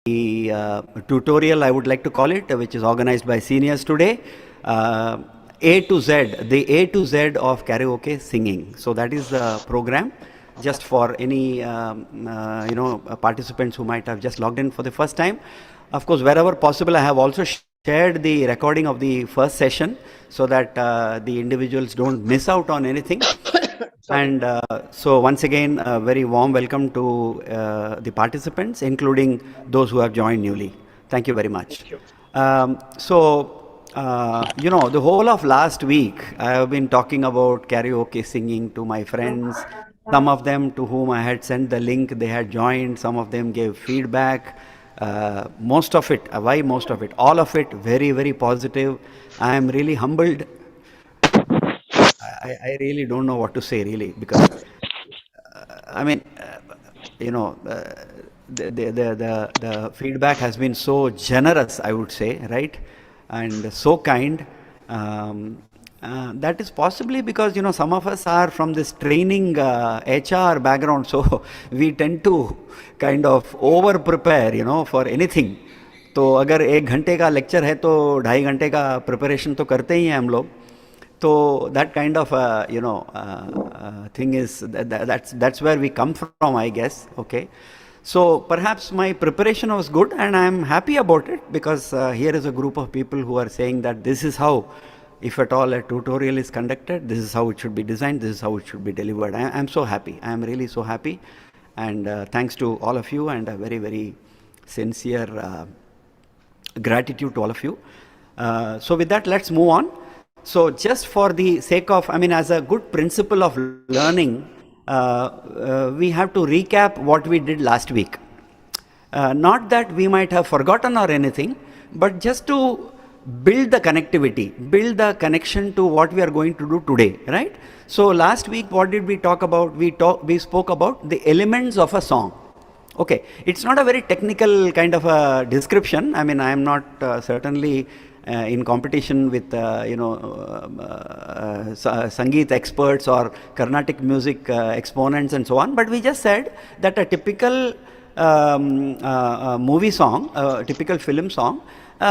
tutorial, I would like to call it, which is organized by seniors today. A to Z, the A to Z of karaoke singing. So that is the program, just for any participants who might have just logged in for the first time. Of course, wherever possible, I have also shared the recording of the first session so that the individuals don't miss out on anything. And so once again, a very warm welcome to the participants, including those who have joined newly. Thank you very much. The whole of last week, I have been talking about karaoke singing to my friends. Some of them to whom I had sent the link, they had joined. Some of them gave feedback. Most of it, why most of it? All of it very, very positive. I am really humbled. I really don't know what to say, really, because the feedback has been so generous, I would say, right, and so kind. That is possibly because some of us are from this training HR background, so we tend to kind of over prepare, for anything. तो अगर 1 घंटे का lecture है तो 2.5 घंटे का preparation तो करते ही हैं हम लोग. So that kind of thing is that's where we come from, I guess. Okay, so perhaps my preparation was good, and I am happy about it because here is a group of people who are saying that this is how, if at all a tutorial is conducted, this is how it should be designed, this is how it should be delivered. I am so happy. I am really so happy, and thanks to all of you, and a very, very sincere gratitude to all of you. So with that, let's move on. So just for the sake of, as a good principle of learning, we have to recap what we did last week. Not that we might have forgotten or anything, but just to build the connectivity, build the connection to what we are going to do today, right? So last week, what did we talk about? We spoke about the elements of a song. Okay, it's not a very technical kind of a description. I am not certainly in competition with Sangeet experts or Carnatic music exponents and so on, but we just said that a typical movie song, a typical film song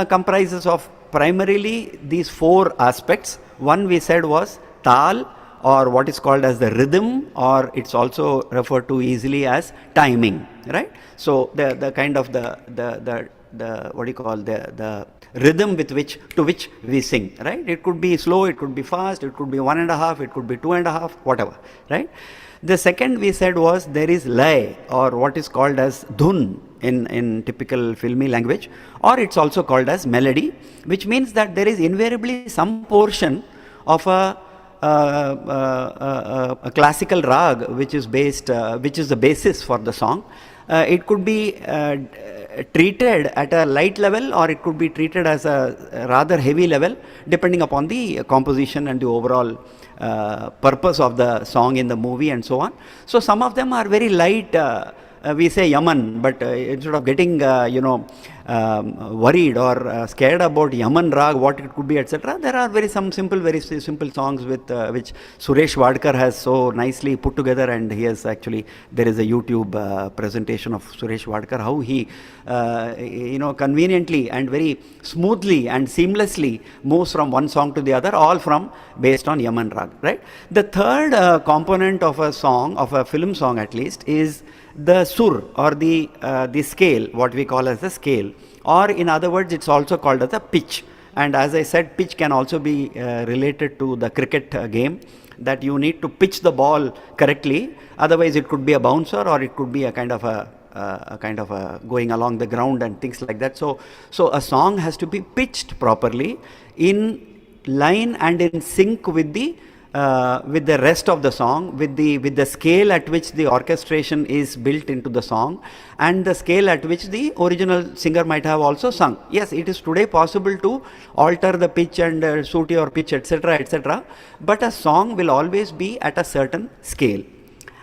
comprises of primarily these 4 aspects. One we said was tal, or what is called as the rhythm, or it's also referred to easily as timing, right? So the kind of the what do you call the rhythm with which we sing, right? It could be slow, it could be fast, it could be 1.5, it could be 2.5, whatever, right? The second we said was there is lay, or what is called as dhun in typical filmy language, or it's also called as melody, which means that there is invariably some portion of a classical rag which is the basis for the song. It could be treated at a light level, or it could be treated as a rather heavy level, depending upon the composition and the overall purpose of the song in the movie and so on. So some of them are very light. We say Yaman, but instead of getting worried or scared about Yaman rag, what it could be, etc., there are very simple songs with which Suresh Wadkar has so nicely put together, and he has actually, there is a YouTube presentation of Suresh Wadkar, how he conveniently and very smoothly and seamlessly moves from one song to the other, all based on Yaman rag, right? The third component of a song, of a film song at least, is the sur, or the scale, what we call as the scale, or in other words, it's also called as a pitch. And as I said, pitch can also be related to the cricket game, that you need to pitch the ball correctly, otherwise it could be a bouncer, or it could be a kind of a going along the ground and things like that. So a song has to be pitched properly, in line and in sync with the rest of the song, with the scale at which the orchestration is built into the song, and the scale at which the original singer might have also sung. Yes, it is today possible to alter the pitch and suit your pitch, etc., but a song will always be at a certain scale.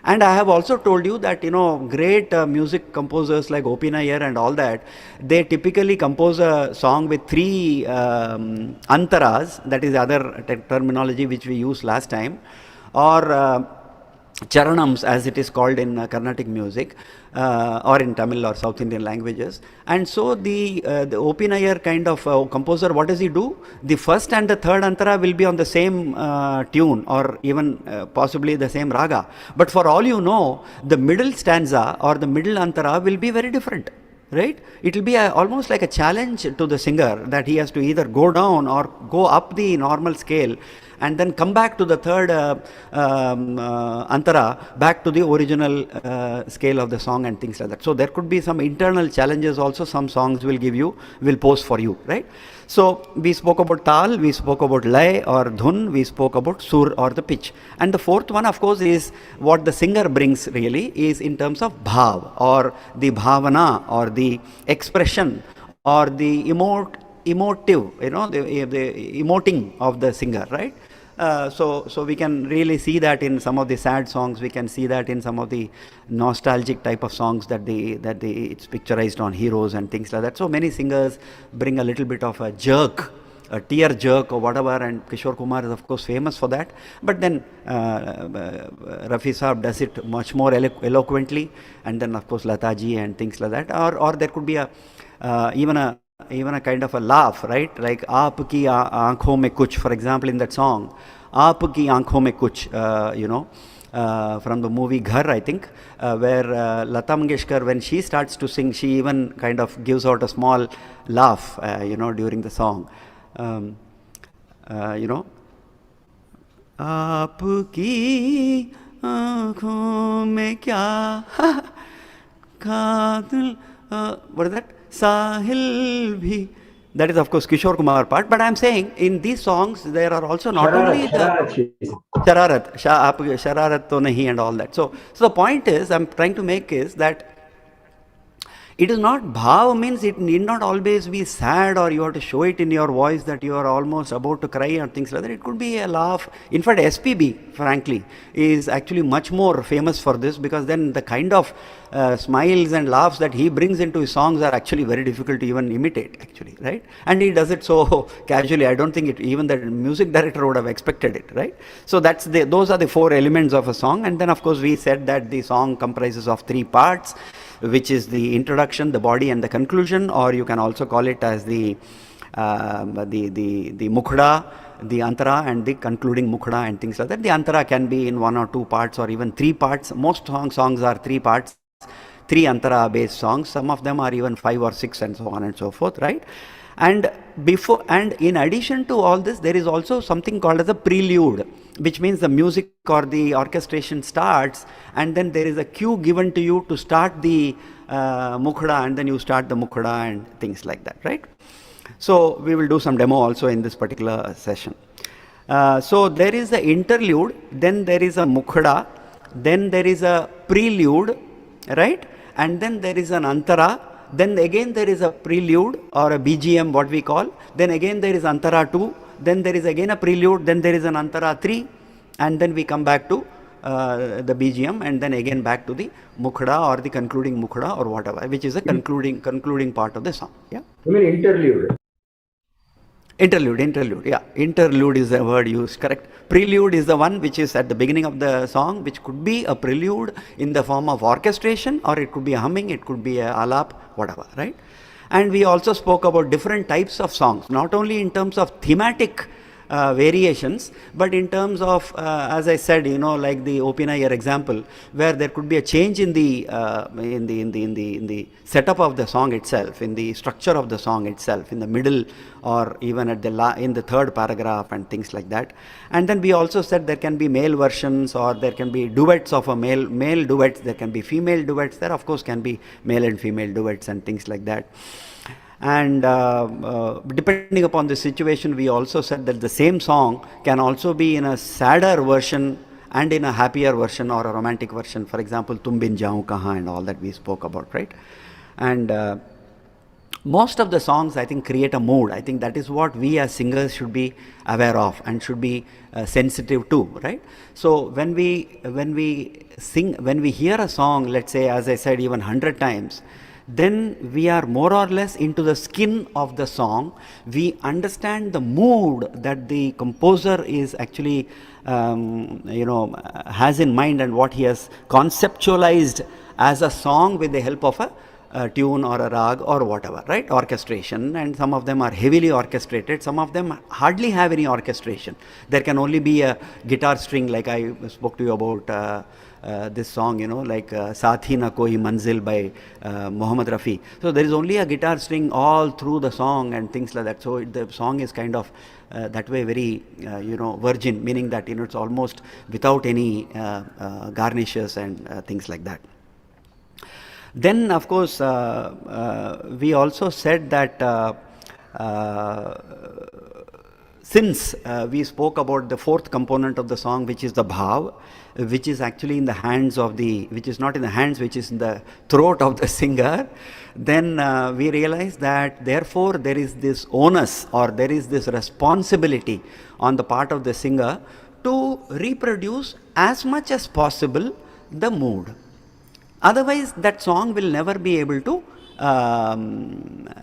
And I have also told you that great music composers like O.P. Nair and all that, they typically compose a song with 3 antaras, that is the other terminology which we used last time, or charanams, as it is called in Carnatic music, or in Tamil or South Indian languages. And so the O.P. Nair kind of composer, what does he do? The first and the third antara will be on the same tune, or even possibly the same raga. But for all you know, the middle stanza or the middle antara will be very different. Right? It will be almost like a challenge to the singer, that he has to either go down or go up the normal scale, and then come back to the third antara, back to the original scale of the song and things like that. So there could be some internal challenges also. Some songs will pose for you, right? So we spoke about tal, we spoke about lay or dhun, we spoke about sur or the pitch. And the fourth one, of course, is what the singer brings really, is in terms of bhav, or the bhavana, or the expression, or the emotive, the emoting of the singer, right? So we can really see that in some of the sad songs. We can see that in some of the nostalgic type of songs that it's picturized on heroes and things like that. So many singers bring a little bit of a jerk, a tear jerk or whatever, and Kishore Kumar is of course famous for that. But then Rafi Saab does it much more eloquently, and then of course Lataji and things like that. Or there could be even a kind of a laugh, right? Like aapki aankhon mein kuch, for example, in that song, aapki aankhon mein kuch, from the movie Ghar, I think, where Lata Mangeshkar, when she starts to sing, she even kind of gives out a small laugh, during the song. Aapki aankhon mein kya kaadil, what is that? Sahil bhi. That is of course Kishore Kumar part, but I am saying in these songs there are also not only the Shararat to nahi and all that. So the point is, I am trying to make is that it is not bhav, means it need not always be sad, or you have to show it in your voice that you are almost about to cry or things like that. It could be a laugh. In fact, SPB, frankly, is actually much more famous for this, because then the kind of smiles and laughs that he brings into his songs are actually very difficult to even imitate, actually, right? And he does it so casually. I don't think even the music director would have expected it, right? So those are the four elements of a song. And then of course we said that the song comprises of three parts, which is the introduction, the body, and the conclusion, or you can also call it as the mukhda, the antara, and the concluding mukhda and things like that. The antara can be in one or two parts, or even three parts. Most songs are three parts, three antara based songs. Some of them are even 5 or 6 and so on and so forth, right? And in addition to all this, there is also something called as a prelude, which means the music or the orchestration starts, and then there is a cue given to you to start the mukhda, and then you start the mukhda and things like that, right? So we will do some demo also in this particular session. So there is the interlude, then there is a mukhda, then there is a prelude, right? And then there is an antara. Then again there is a prelude or a BGM, what we call. Then again there is antara 2. Then there is again a prelude. Then there is an antara 3. And then we come back to the BGM, and then again back to the mukhda or the concluding mukhda or whatever, which is a concluding part of the song. Yeah. You mean interlude? Interlude, yeah. Interlude is the word used, correct. Prelude is the one which is at the beginning of the song, which could be a prelude in the form of orchestration, or it could be a humming, it could be a alap, whatever, right? And we also spoke about different types of songs, not only in terms of thematic variations, but in terms of, as I said, like the O.P. Nair example, where there could be a change in the setup of the song itself, in the structure of the song itself, in the middle, or even at in the third paragraph and things like that. And then we also said there can be male versions, or there can be duets of a male duets, there can be female duets, there of course can be male and female duets and things like that. And depending upon the situation, we also said that the same song can also be in a sadder version and in a happier version or a romantic version. For example, Tum Bin Jaun Kahan and all that we spoke about, right? And most of the songs, I think, create a mood. I think that is what we as singers should be aware of and should be sensitive to, right? So when we hear a song, let's say, as I said, even 100 times, then we are more or less into the skin of the song. We understand the mood that the composer is actually has in mind, and what he has conceptualized as a song with the help of a tune or a rag or whatever, right? Orchestration, and some of them are heavily orchestrated, some of them hardly have any orchestration. There can only be a guitar string, like I spoke to you about this song, like Saathi Na Koi Manzil by Mohammed Rafi. So there is only a guitar string all through the song and things like that. So the song is kind of that way very virgin, meaning that it's almost without any garnishes and things like that. Then of course we also said that since we spoke about the fourth component of the song, which is the bhav, which is actually in the hands of which is not in the hands, which is in the throat of the singer, then we realize that therefore there is this onus, or there is this responsibility on the part of the singer to reproduce as much as possible the mood. Otherwise that song will never be able to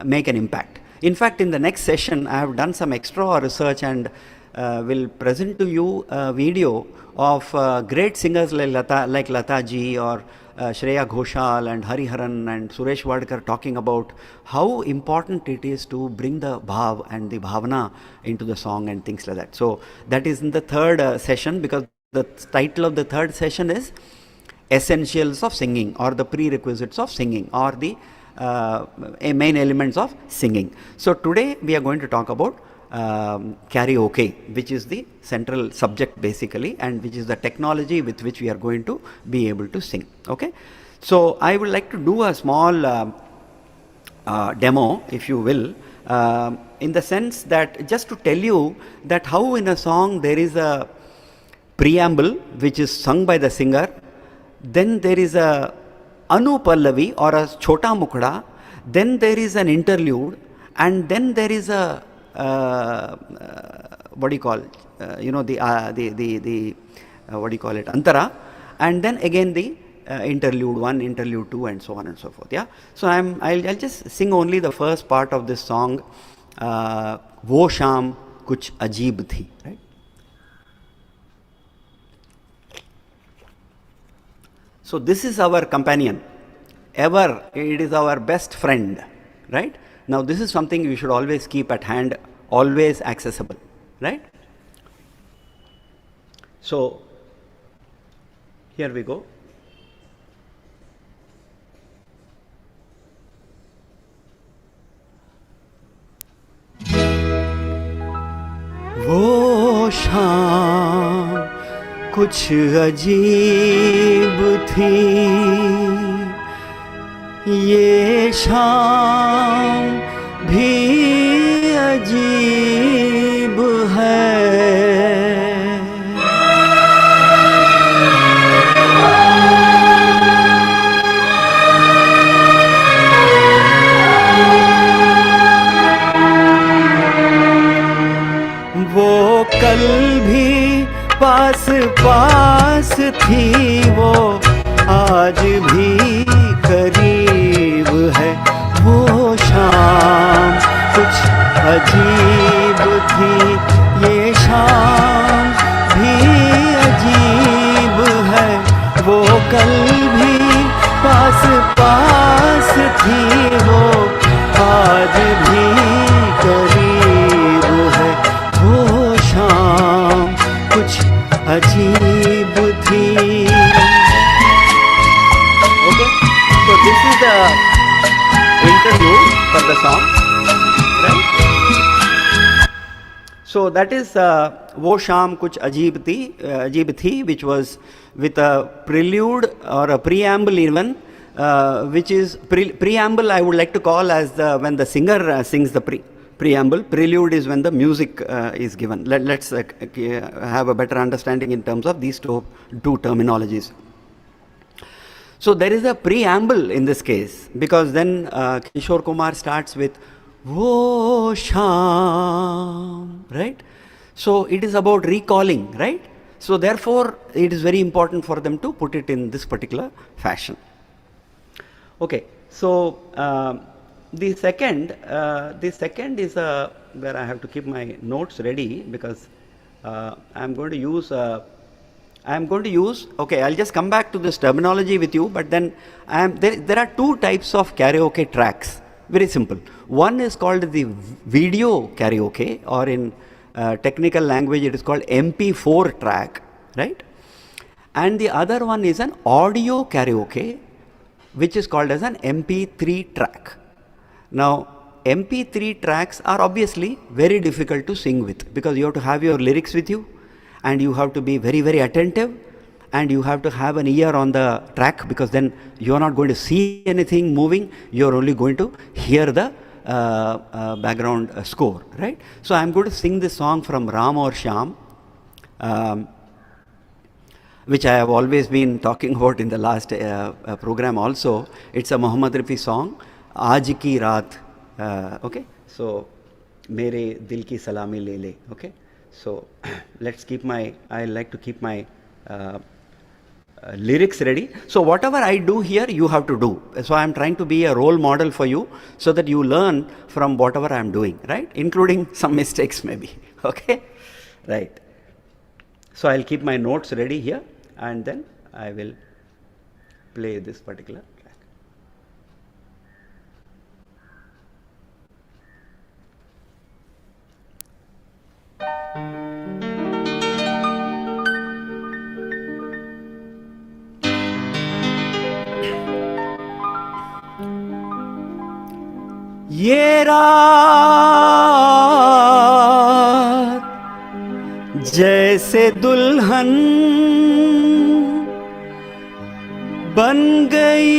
make an impact. In fact, in the next session, I have done some extra research and will present to you a video of great singers like Lata ji or Shreya Ghoshal and Hariharan and Suresh Wadkar talking about how important it is to bring the bhav and the bhavana into the song and things like that. So that is in the third session, because the title of the third session is Essentials of Singing, or the prerequisites of singing, or the main elements of singing. So today we are going to talk about karaoke, which is the central subject basically, and which is the technology with which we are going to be able to sing. Okay, so I would like to do a small demo, if you will, in the sense that just to tell you that how in a song there is a preamble which is sung by the singer, then there is a Anupallavi or a Chota Mukda, then there is an interlude, and then there is a what do you call the what do you call it, Antara, and then again the interlude 1, interlude 2, and so on and so forth. Yeah, so I'll just sing only the first part of this song, Wo Sham Kuch Ajeeb Thi, right? So this is our companion, ever, it is our best friend, right? Now this is something we should always keep at hand, always accessible, right? So here we go. वो शाम कुछ अजीब थी, ये शाम भी अजीब है, वो कल भी पास पास थी, वो आज भी करीब है, वो शाम कुछ अजीब थी, ये शाम भी अजीब है, वो कल भी पास पास थी, वो आज भी करीब है, वो शाम कुछ अजीब थी. Okay, so this is the interlude for the song, right? So that is Wo Sham Kuch Ajeeb Thi, which was with a prelude or a preamble even, which is preamble I would like to call as when the singer sings the preamble. Prelude is when the music is given. Let's have a better understanding in terms of these two terminologies. So there is a preamble in this case, because then Kishore Kumar starts with Wo Sham, right? So it is about recalling, right? So therefore it is very important for them to put it in this particular fashion. Okay, So the second is where I have to keep my notes ready, because I'm going to use. Okay, I'll just come back to this terminology with you, but then there are two types of karaoke tracks. Very simple. One is called the video karaoke, or in technical language it is called MP4 track, right? And the other one is an audio karaoke, which is called as an MP3 track. Now, MP3 tracks are obviously very difficult to sing with, because you have to have your lyrics with you, and you have to be very, very attentive, and you have to have an ear on the track, because then you are not going to see anything moving, you are only going to hear the background score, right? So I'm going to sing this song from Ram or Shyam, which I have always been talking about in the last program also. It's a Mohammed Rafi song, Aaj Ki Raat. Okay, so Mere Dil Ki Salami Le Le. Okay, so I like to keep my lyrics ready. So whatever I do here, you have to do. So I am trying to be a role model for you, so that you learn from whatever I am doing, right? Including some mistakes maybe. Okay, right. So I'll keep my notes ready here, and then I will play this particular track. ये रात जैसे दुल्हन बन गई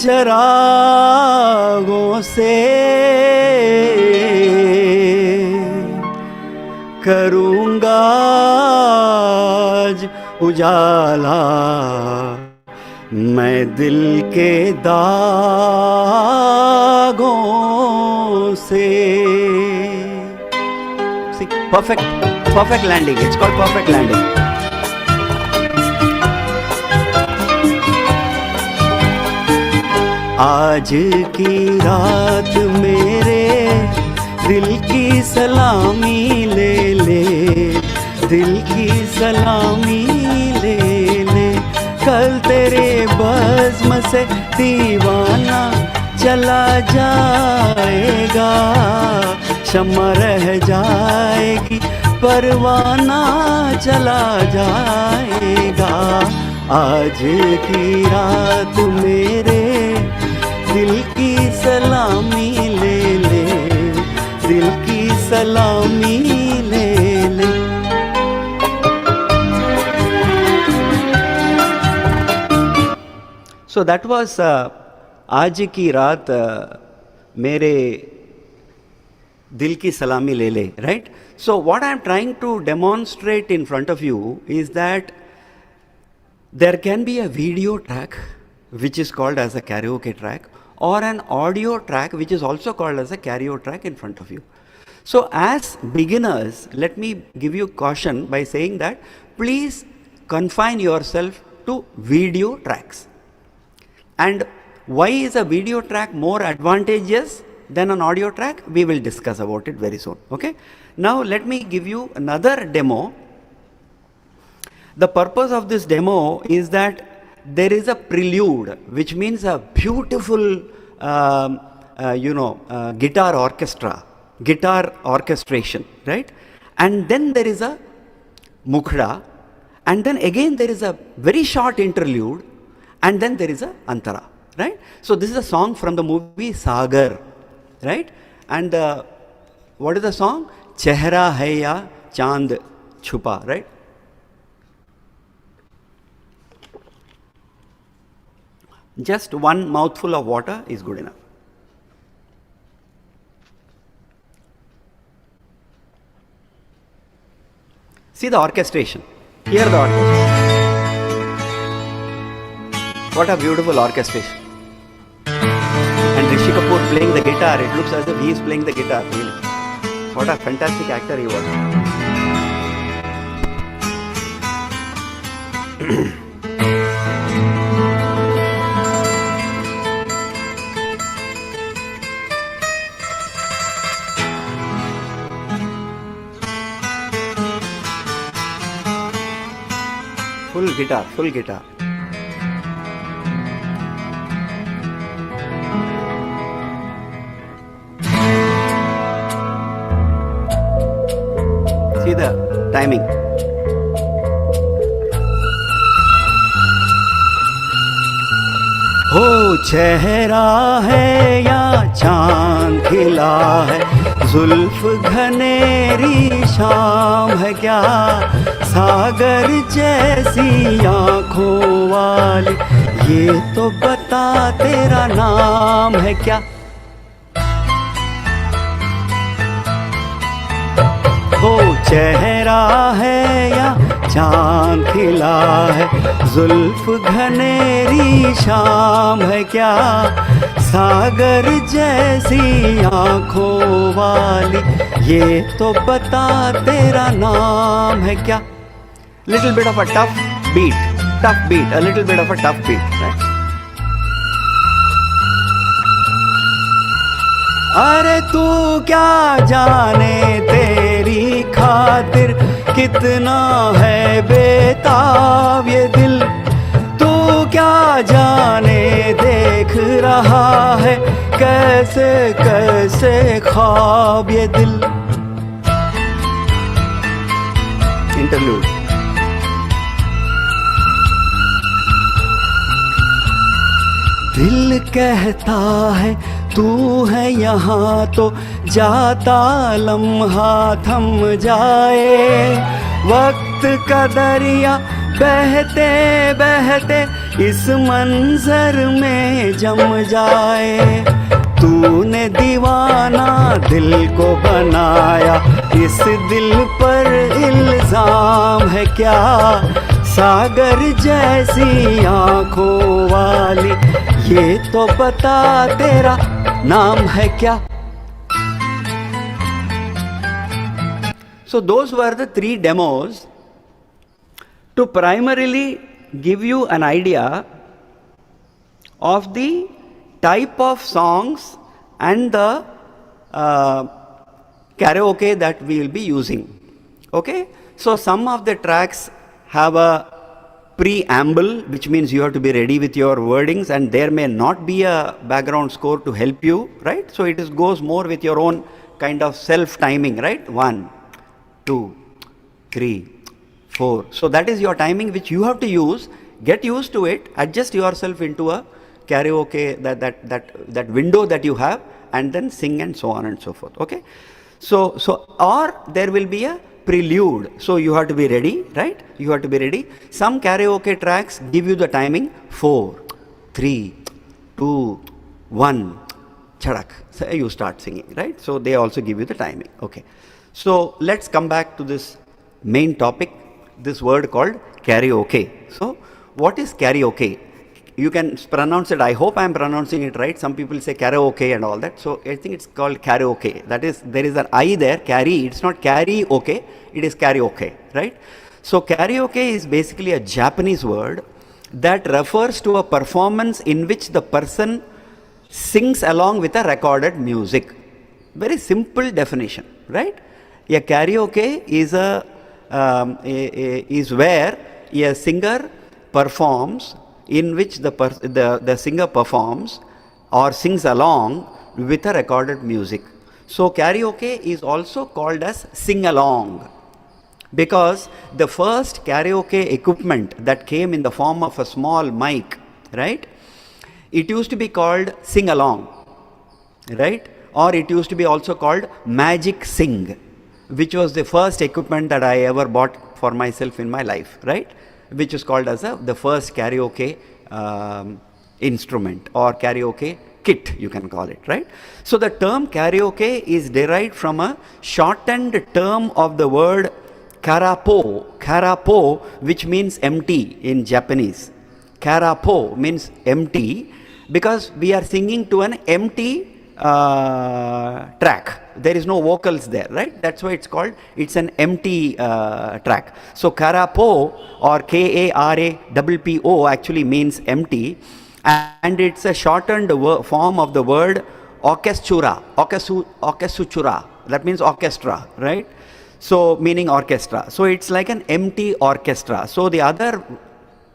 चरागों से, करूँगा आज उजाला मैं दिल के दागों से. See, perfect landing. It's called perfect landing. आज की रात मेरे दिल की सलामी ले ले, दिल की सलामी ले ले. कल तेरे बज़्म से दीवाना चला जाएगा, शम्मा रह जाएगी परवाना चला जाएगा. आज की रात मेरे दिल की सलामी ले ले, दिल की सलामी ले ले. So that was आज की रात मेरे दिल की सलामी ले ले, right? So what I am trying to demonstrate in front of you is that there can be a video track which is called as a karaoke track, or an audio track which is also called as a karaoke track in front of you. So as beginners, let me give you caution by saying that please confine yourself to video tracks. And why is a video track more advantageous than an audio track? We will discuss about it very soon. Okay. Now let me give you another demo. The purpose of this demo is that there is a prelude, which means a beautiful, guitar orchestra, guitar orchestration, right? And then there is a mukhda, and then again there is a very short interlude, and then there is a antara, right? So this is a song from the movie Sagar, right? And what is the song? Chehra hai ya chand chupa, right? Just one mouthful of water is good enough. See the orchestration. Hear the orchestration. What a beautiful orchestration. And Rishi Kapoor playing the guitar. It looks as if he is playing the guitar. Really. What a fantastic actor he was. full guitar, full guitar. See the timing. हो चेहरा है या चांद खिला है, जुल्फ घनेरी शाम है क्या, सागर जैसी आँखों वाली, ये तो बता तेरा नाम है क्या। हो चेहरा है या चांद खिला है, जुल्फ घनेरी शाम है क्या, सागर जैसी आँखों वाली, ये तो बता तेरा नाम है क्या। Little bit of a tough beat, a little bit of a tough beat, right? अरे तू क्या जाने तेरी खातिर कितना है बेताब ये दिल, तू क्या जाने देख रहा है कैसे कैसे ख्वाब ये दिल। इंटरलूड। दिल कहता है तू है यहाँ तो जाता लम्हा थम जाए, वक्त का दरिया बहते बहते इस मंजर में जम जाए। तूने दीवाना दिल को बनाया, इस दिल पर इल्जाम है क्या, सागर जैसी आँखों वाली, ये तो बता तेरा नाम है क्या। So those were the 3 demos to primarily give you an idea of the type of songs and the karaoke that we will be using. Okay, so some of the tracks have a preamble, which means you have to be ready with your wordings, and there may not be a background score to help you, right? So it goes more with your own kind of self timing, right? 1, 2, 3, 4. So that is your timing which you have to use. Get used to it, adjust yourself into a karaoke, that window that you have, and then sing and so on and so forth. Okay, so or there will be a prelude, so you have to be ready, right? You have to be ready. Some karaoke tracks give you the timing 4, 3, 2, 1, chadak, so you start singing, right? So they also give you the timing. Okay, so let's come back to this main topic, this word called karaoke. So what is karaoke? You can pronounce it, I hope I am pronouncing it right. Some people say karaoke and all that. So I think it's called karaoke. That is, there is an I there, carry. It's not karaoke, it is karaoke, right? So karaoke is basically a Japanese word that refers to a performance in which the person sings along with a recorded music. Very simple definition, right? A karaoke is is where a singer performs, in which the singer performs or sings along with a recorded music. So karaoke is also called as sing-along, because the first karaoke equipment that came in the form of a small mic, right? It used to be called sing-along, right? Or it used to be also called magic sing, which was the first equipment that I ever bought for myself in my life, right? Which is called as the first karaoke instrument or karaoke kit, you can call it, right? So the term karaoke is derived from a shortened term of the word karapo, which means empty in Japanese. Karapo means empty, because we are singing to an empty track. There is no vocals there, right? That's why it's an empty track. So karapo, or K-A-R-A-P-P-O, actually means empty, and it's a shortened form of the word orchestrura. That means orchestra, right? So meaning orchestra. So it's like an empty orchestra. So the other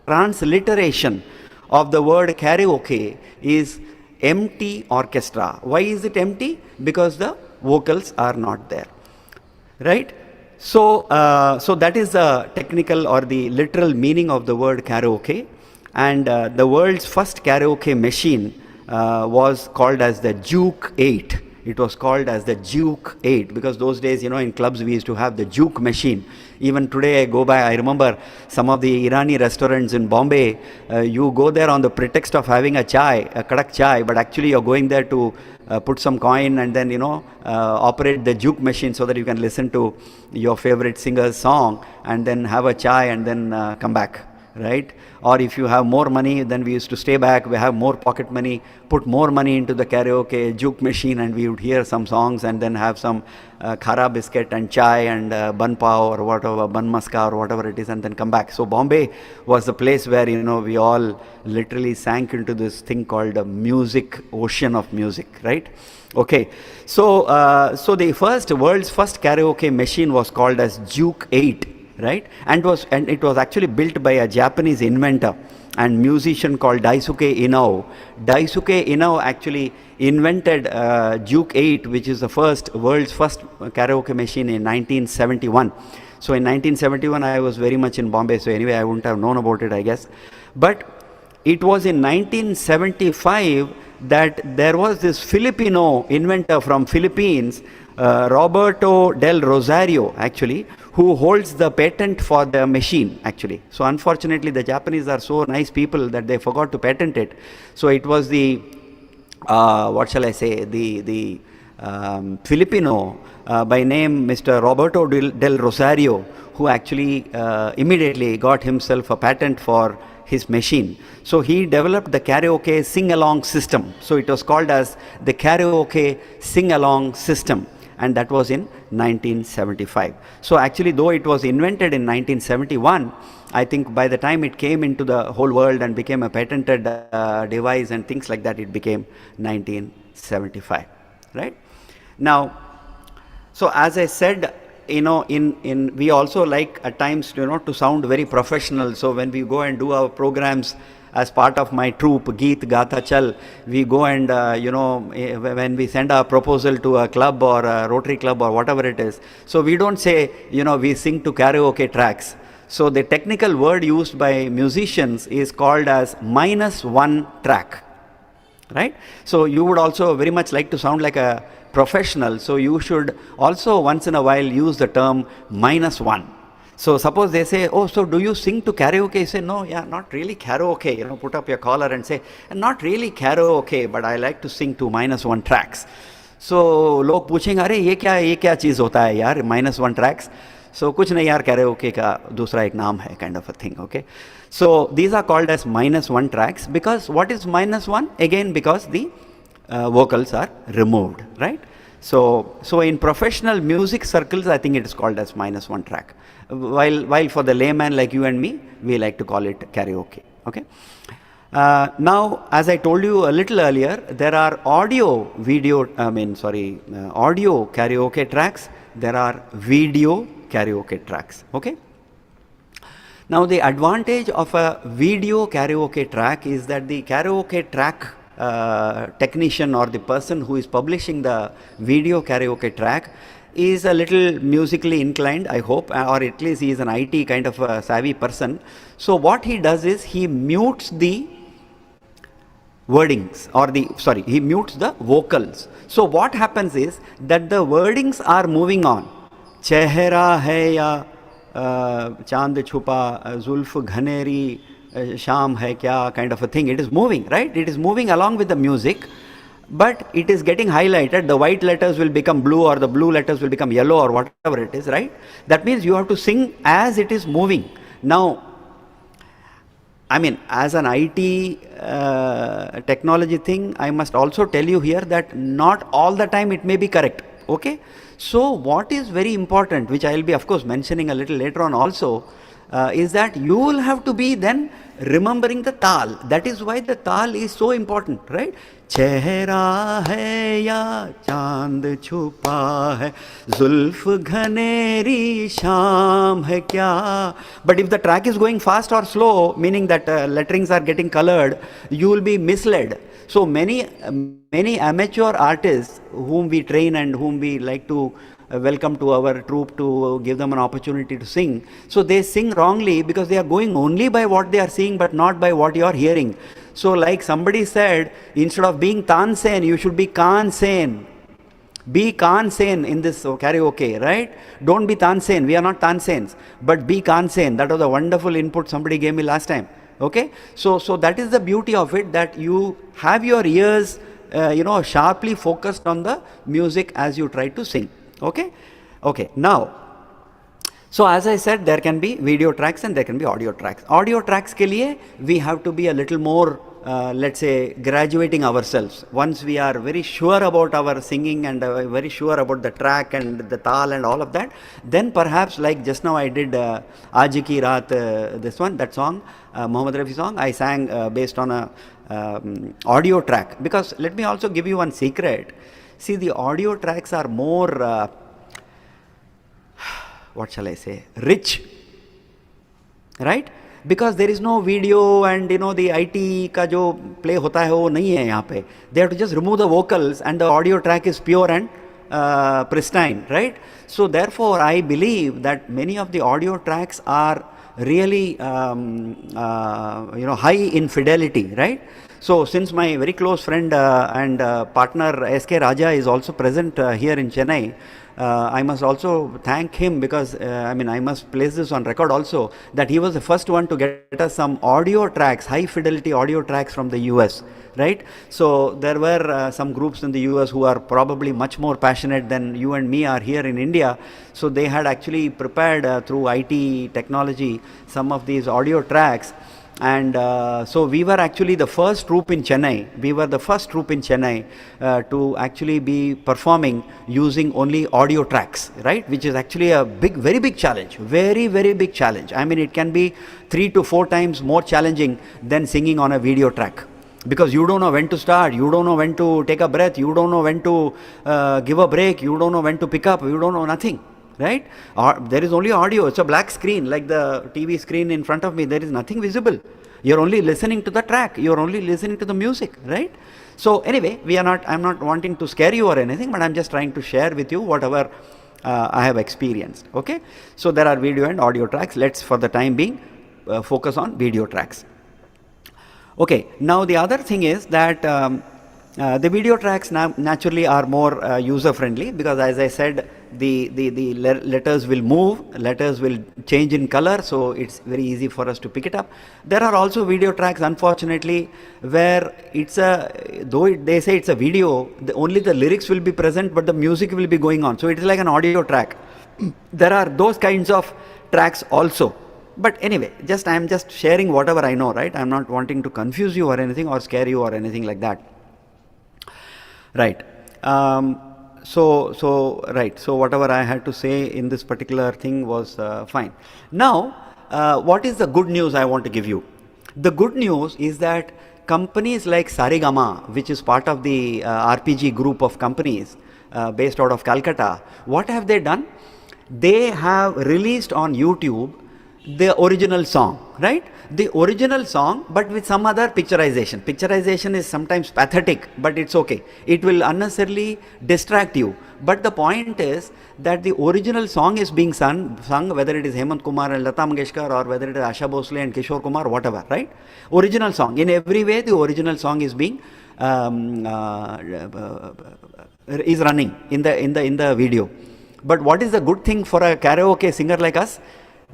transliteration of the word karaoke is empty orchestra. Why is it empty? Because the vocals are not there, right? So, so that is the technical or the literal meaning of the word karaoke. And the world's first karaoke machine was called as the Juke 8. It was called as the Juke 8 because those days, you know, in clubs we used to have the Juke machine. Even today I go by, I remember some of the Irani restaurants in Bombay, you go there on the pretext of having a chai, a kadak chai, but actually you're going there to put some coin and then, you know, operate the Juke machine so that you can listen to your favorite singer's song and then have a chai and then come back, right? Or if you have more money, then we used to stay back, we have more pocket money, put more money into the karaoke Juke machine and we would hear some songs and then have some khara biscuit and chai and bun pav or whatever, bun maska or whatever it is, and then come back. So Bombay was the place where, you know, we all literally sank into this thing called a music, ocean of music, right? Okay, so so the world's first karaoke machine was called as Juke 8. Right, and it was actually built by a Japanese inventor and musician called Daisuke Inao. Daisuke Inao actually invented Juke 8, which is the world's first karaoke machine in 1971. So in 1971 I was very much in Bombay, so anyway I wouldn't have known about it, I guess. But it was in 1975 that there was this Filipino inventor from Philippines, Roberto del Rosario, actually, who holds the patent for the machine, actually. So unfortunately the Japanese are so nice people that they forgot to patent it. So it was the what shall I say, the Filipino by name Mr. Roberto del Rosario, who actually immediately got himself a patent for his machine. So he developed the karaoke sing-along system. So it was called as the karaoke sing-along system, and that was in 1975. So actually, though it was invented in 1971, I think by the time it came into the whole world and became a patented device and things like that, it became 1975, right? Now, so as I said, you know, we also like at times, you know, to sound very professional. So when we go and do our programs as part of my troupe, Geet Gata Chal, we go and, you know, when we send our proposal to a club or a Rotary Club or whatever it is, so we don't say, you know, we sing to karaoke tracks. So the technical word used by musicians is called as -1 track, right? So you would also very much like to sound like a professional, so you should also once in a while use the term -1. So suppose they say, oh, so do you sing to karaoke? You say, no, yeah, not really karaoke. You know, put up your collar and say, not really karaoke, but I like to sing to -1 tracks. So लोग पूछेंगे, अरे ये क्या चीज़ होता है यार, -1 tracks? So कुछ नहीं यार, karaoke का दूसरा एक नाम है, kind of a thing, okay? So these are called as -1 tracks because what is -1? Again, because the vocals are removed, right? So in professional music circles, I think it is called as -1 track. While for the layman like you and me, we like to call it karaoke, okay? Now, as I told you a little earlier, there are audio karaoke tracks, there are video karaoke tracks, okay? Now, the advantage of a video karaoke track is that the karaoke track technician or the person who is publishing the video karaoke track is a little musically inclined, I hope, or at least he is an IT kind of a savvy person. So what he does is he mutes the wordings or he mutes the vocals. So what happens is that the wordings are moving on. Chehra hai ya chand chupa zulf ghaneri sham hai kya, kind of a thing. It is moving, right? It is moving along with the music, but it is getting highlighted. The white letters will become blue or the blue letters will become yellow or whatever it is, right? That means you have to sing as it is moving. Now, I mean, as an IT technology thing, I must also tell you here that not all the time it may be correct, okay? So what is very important, which I will be of course mentioning a little later on also, is that you will have to be then remembering the tal. That is why the tal is so important, right? चेहरा है या चांद छुपा है, जुल्फ घनेरी शाम है क्या. But if the track is going fast or slow, meaning that letterings are getting colored, you will be misled. So many amateur artists whom we train and whom we like to welcome to our troupe to give them an opportunity to sing. So they sing wrongly because they are going only by what they are seeing but not by what you are hearing. So like somebody said, instead of being Tansen, you should be Kansen. Be Kansen in this karaoke, right? Don't be Tansen. We are not Tansens, but be Kansen. That was a wonderful input somebody gave me last time. Okay? So that is the beauty of it, that you have your ears, sharply focused on the music as you try to sing. Okay? Okay. Now, so as I said, there can be video tracks and there can be audio tracks. Audio tracks ke liye, we have to be a little more, let's say, graduating ourselves. Once we are very sure about our singing and very sure about the track and the tal and all of that, then perhaps like just now I did Aaj Ki Raat, this one, that song, Mohammed Rafi song, I sang based on a audio track. Because let me also give you one secret. See, the audio tracks are more, what shall I say, rich, right? Because there is no video and the IT का जो play होता है वो नहीं है यहाँ पे. They have to just remove the vocals and the audio track is pure and pristine, right? So therefore I believe that many of the audio tracks are really high in fidelity, right? So since my very close friend and partner S.K. Raja is also present here in Chennai, I must also thank him because I must place this on record also, that he was the first one to get us some audio tracks, high fidelity audio tracks from the US, right? So there were some groups in the US who are probably much more passionate than you and me are here in India. So they had actually prepared through IT technology some of these audio tracks. And so we were actually the first troupe in Chennai. We were the first troupe in Chennai to actually be performing using only audio tracks, right? Which is actually a very big challenge. Very, very big challenge. I mean, it can be 3 to 4 times more challenging than singing on a video track. Because you don't know when to start, you don't know when to take a breath, you don't know when to give a break, you don't know when to pick up, you don't know nothing. Right? There is only audio. It's a black screen, like the TV screen in front of me. There is nothing visible. You're only listening to the track. You're only listening to the music, right? So anyway, I'm not wanting to scare you or anything, but I'm just trying to share with you whatever I have experienced. Okay? So there are video and audio tracks. Let's, for the time being, focus on video tracks. Okay. Now the other thing is that the video tracks naturally are more user friendly, because as I said, the letters will move, letters will change in color, so it's very easy for us to pick it up. There are also video tracks, unfortunately, where they say it's a video, only the lyrics will be present but the music will be going on, so it is like an audio track. There are those kinds of tracks also. But anyway, I'm just sharing whatever I know, right? I'm not wanting to confuse you or anything or scare you or anything like that. Right. So whatever I had to say in this particular thing was fine. Now, what is the good news I want to give you? The good news is that companies like Saregama, which is part of the RPG group of companies based out of Calcutta, what have they done? They have released on YouTube the original song, right? The original song, but with some other picturization. Picturization is sometimes pathetic, but it's okay. It will unnecessarily distract you. But the point is that the original song is being sung, whether it is Hemant Kumar and Lata Mangeshkar or whether it is Asha Bhosle and Kishore Kumar, whatever, right? Original song. In every way, the original song is being is running in the video. But what is the good thing for a karaoke singer like us?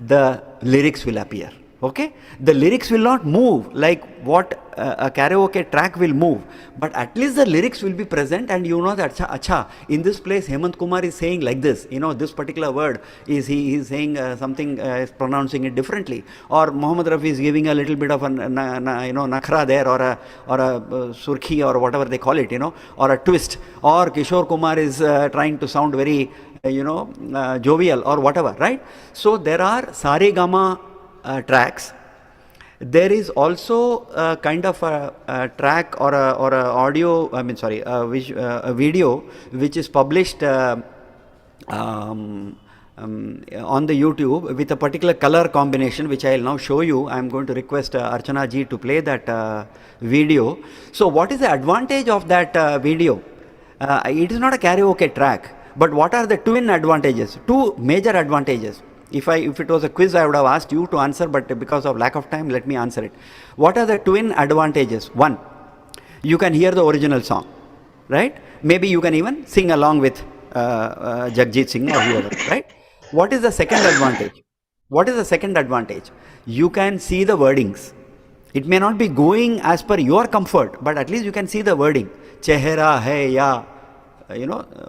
The lyrics will appear. Okay? The lyrics will not move like what a karaoke track will move, but at least the lyrics will be present, and you know that acha, in this place Hemant Kumar is saying like this, this particular word is he is saying something, is pronouncing it differently, or Mohammed Rafi is giving a little bit of a nakhra there, or a surkhi, or whatever they call it, or a twist, or Kishore Kumar is trying to sound very jovial or whatever, right? So there are Saregama tracks. There is also a kind of a track or a audio, a video which is published on the YouTube with a particular color combination, which I will now show you. I am going to request Archana ji to play that video. So what is the advantage of that video? It is not a karaoke track, but what are the twin advantages? Two major advantages. If it was a quiz, I would have asked you to answer, but because of lack of time, let me answer it. What are the twin advantages? One, you can hear the original song, right? Maybe you can even sing along with Jagjit Singh or whoever, right? What is the second advantage? What is the second advantage? You can see the wordings. It may not be going as per your comfort, but at least you can see the wording. Chehra hai ya,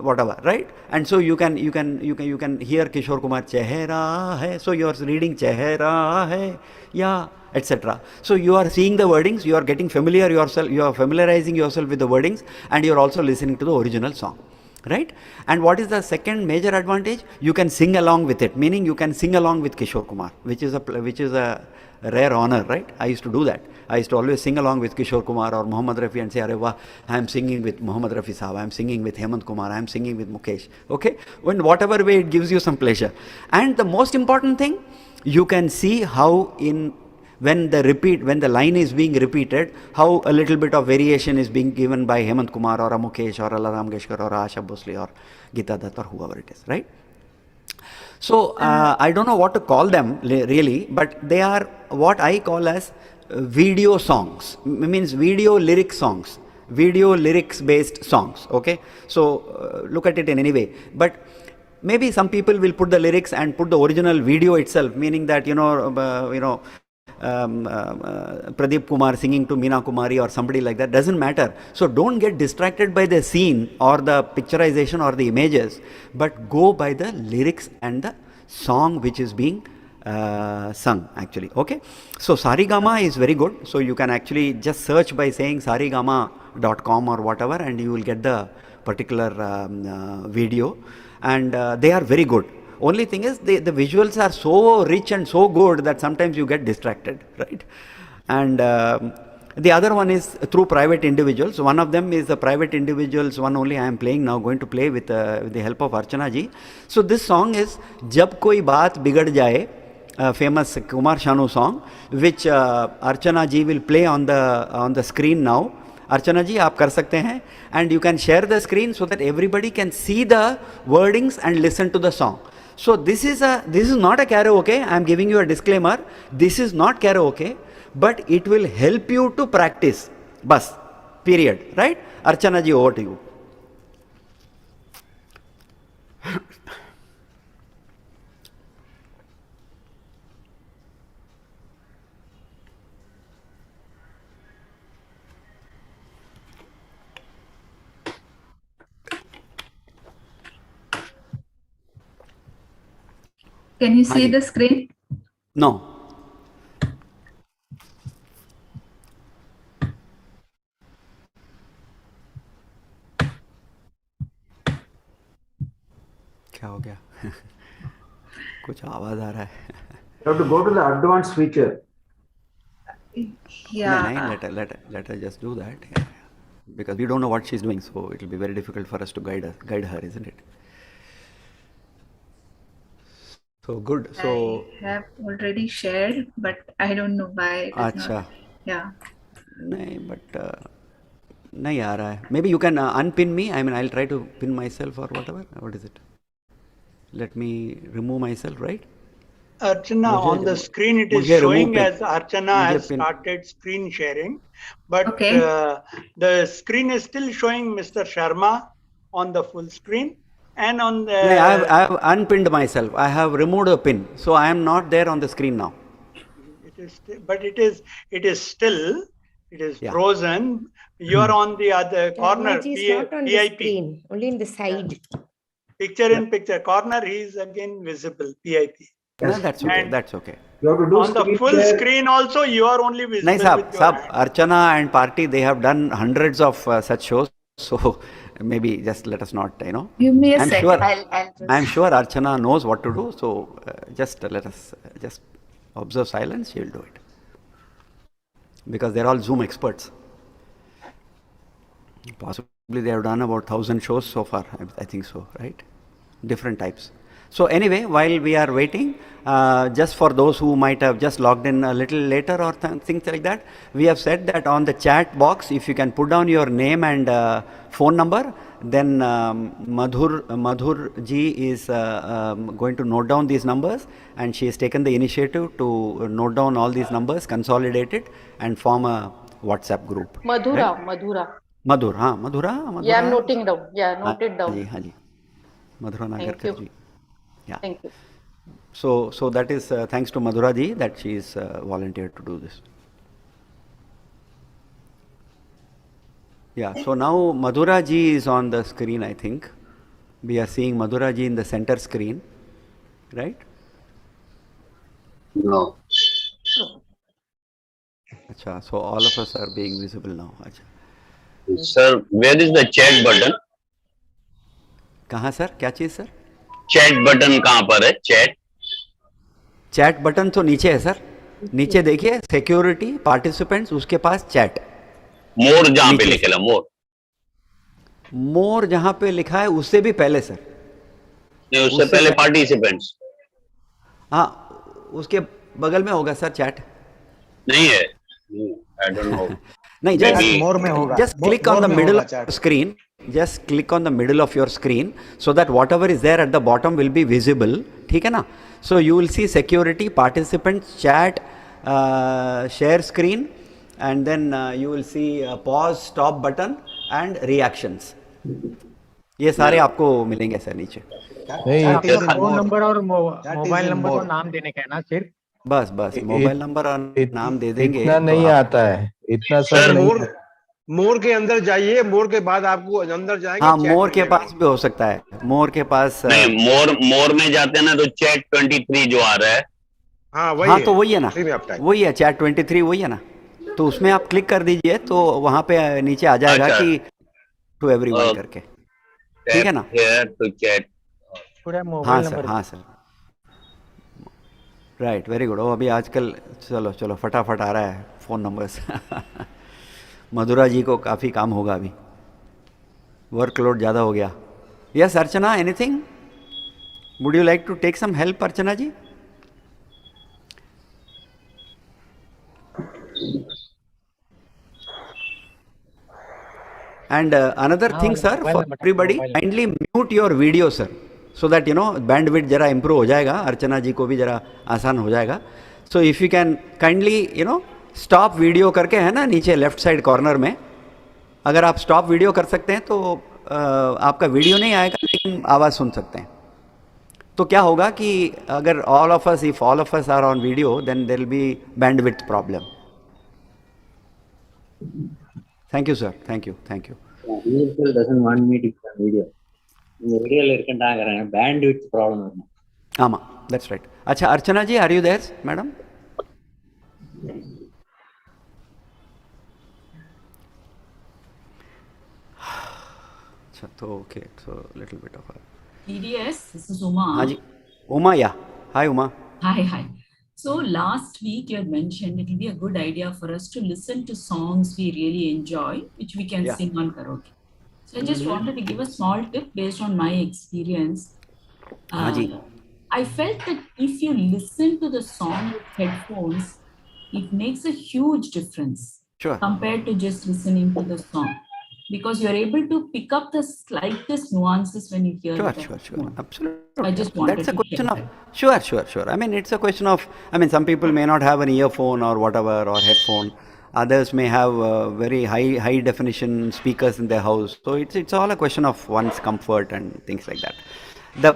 whatever, right? And so you can hear Kishore Kumar Chehra hai. So you are reading Chehra hai ya, etc. So you are seeing the wordings, you are getting familiar yourself, you are familiarizing yourself with the wordings, and you are also listening to the original song. Right? And what is the second major advantage? You can sing along with it, meaning you can sing along with Kishore Kumar, which is a rare honor, right? I used to do that. I used to always sing along with Kishore Kumar or Mohammad Rafi and say, Arey wah, I am singing with Mohammad Rafi Sahab, I am singing with Hemant Kumar, I am singing with Mukesh. Okay? In whatever way it gives you some pleasure. And the most important thing, you can see how when the line is being repeated, how a little bit of variation is being given by Hemant Kumar or a Mukesh or a Lata Mangeshkar or Asha Bhosle or Geeta Dutt or whoever it is, right? So I don't know what to call them really, but they are what I call as video songs, means video lyric songs, video lyrics based songs, okay? So look at it in any way. But maybe some people will put the lyrics and put the original video itself, meaning that, Pradeep Kumar singing to Meena Kumari or somebody like that, doesn't matter. So don't get distracted by the scene or the picturization or the images, but go by the lyrics and the song which is being sung actually. Okay, so Sarigama is very good. So you can actually just search by saying sarigama.com or whatever, and you will get the particular video, and they are very good. Only thing is the visuals are so rich and so good that sometimes you get distracted, right? And the other one is through private individuals. One of them is the private individuals one only I am playing now, going to play with the help of Archana ji. So this song is Jab Koi Baat Bigad Jaye, a famous Kumar Sanu song, which Archana ji will play on the screen now. Archana ji, aap kar sakte hain, and you can share the screen so that everybody can see the wordings and listen to the song. So this is not a karaoke. I am giving you a disclaimer. This is not karaoke, but it will help you to practice. Bas, period. Right? Archana ji, over to you. Can you see the screen? No. क्या हो गया? कुछ आवाज आ रहा है. You have to go to the advanced feature. Yeah. Let her just do that. Yeah. Because we don't know what she's doing, so it will be very difficult for us to guide her, isn't it? So good. So I have already shared, but I don't know why. Acha. Yeah. नहीं, but नहीं आ रहा है. Maybe you can unpin me. I mean, I'll try to pin myself or whatever. What is it? Let me remove myself, right? Archana, on the screen it is showing as Archana has started screen sharing, but the screen is still showing Mr. Sharma on the full screen. And on the I have unpinned myself. I have removed a pin, so I am not there on the screen now. It is, but it is still frozen. You are on the other corner. He is not on the screen, only in the side. Picture in picture corner. He is again visible. PIP. No, that's okay. That's okay. You have to do on the full screen also. You are only visible. Nice, Archana and Party, they have done hundreds of such shows. So maybe just let us not, Give me a second. Sure, I'm sure Archana knows what to do. So just let us just observe silence, she'll do it. Because they're all Zoom experts. Possibly they have done about 1,000 shows so far, I think so, right? Different types. So anyway, while we are waiting, just for those who might have just logged in a little later or things like that, we have said that on the chat box, if you can put down your name and phone number, then Madhur ji is going to note down these numbers, and she has taken the initiative to note down all these numbers, consolidate it, and form a WhatsApp group. Madhura, right? Madhura. Madhur, हाँ Madhura. Yeah, I'm noting down. Yeah, note it down. हाँ जी. Madhura Nagarkar ji. Yeah. Thank you. So that is thanks to Madhura ji that she is volunteered to do this. Yeah, so now Madhura ji is on the screen, I think. We are seeing Madhura ji in the center screen, right? No. Achha, so all of us are being visible now. Achha. Sir, where is the chat button? कहाँ sir? क्या चीज़ sir? Chat button कहाँ पर है? Chat button तो नीचे है sir. नीचे देखिए सिक्योरिटी पार्टिसिपेंट्स, उसके पास चैट. मोर जहाँ पे लिखा है, मोर जहाँ पे लिखा है उससे भी पहले सर. नहीं, उससे पहले पार्टिसिपेंट्स. हाँ, उसके बगल में होगा सर चैट. नहीं है. I don't know. नहीं, just click on the middle of the screen. Just click on the middle of your screen so that whatever is there at the bottom will be visible. ठीक है ना? So you will see security, participants, chat, share screen, and then you will see pause, stop button and reactions. ये सारे आपको मिलेंगे sir नीचे. Phone number और mobile number और नाम देने का है ना सिर्फ. बस मोबाइल नंबर और नाम दे देंगे. इतना नहीं आता है, इतना सब. मोर के अंदर जाइए, मोर के बाद आपको अंदर जाएंगे. हाँ, मोर के पास भी हो सकता है. मोर के पास नहीं, मोर में जाते हैं ना तो चैट 23 जो आ रहा है. हाँ, तो वही है ना, वही है चैट 23, वही है ना. तो उसमें आप क्लिक कर दीजिए तो वहां पे नीचे आ जाएगा कि टू एवरीवन करके. ठीक है ना? तो चैट. हाँ सर, हाँ सर, राइट, वेरी गुड. अभी आजकल चलो फटाफट आ रहा है फोन नंबर्स. मधुरा जी को काफ़ी काम होगा अभी, वर्कलोड ज़्यादा हो गया. Yes Archana, anything? Would you like to take some help Archana ji? And another thing sir, for everybody, kindly mute your video sir, so that you know bandwidth जरा improve हो जाएगा, अर्चना जी को भी जरा आसान हो जाएगा. So if you can kindly you know stop video करके, है ना नीचे लेफ्ट साइड कॉर्नर में, अगर आप स्टॉप वीडियो कर सकते हैं तो आपका वीडियो नहीं आएगा लेकिन आवाज़ सुन सकते हैं. तो क्या होगा कि अगर if all of us are on video, then there will be bandwidth problem. Thank you sir, thank you. He doesn't want me to put video. Bandwidth problem. Ama, that's right. Acha, Archana ji, are you there, madam? Okay, so a little bit of a TDS, this is Uma. Haji. Uma, yeah. Hi Uma. Hi. So last week you had mentioned it will be a good idea for us to listen to songs we really enjoy, which we can sing on karaoke. So I just wanted to give a small tip based on my experience. I felt that if you listen to the song with headphones, it makes a huge difference compared to just listening to the song. Because you're able to pick up the slightest nuances when you hear it. Sure. Absolutely. I just wanted That's a to question of, that. Sure. I mean, it's a question of, some people may not have an earphone or whatever, or headphone. Others may have very high definition speakers in their house. So it's all a question of one's comfort and things like that.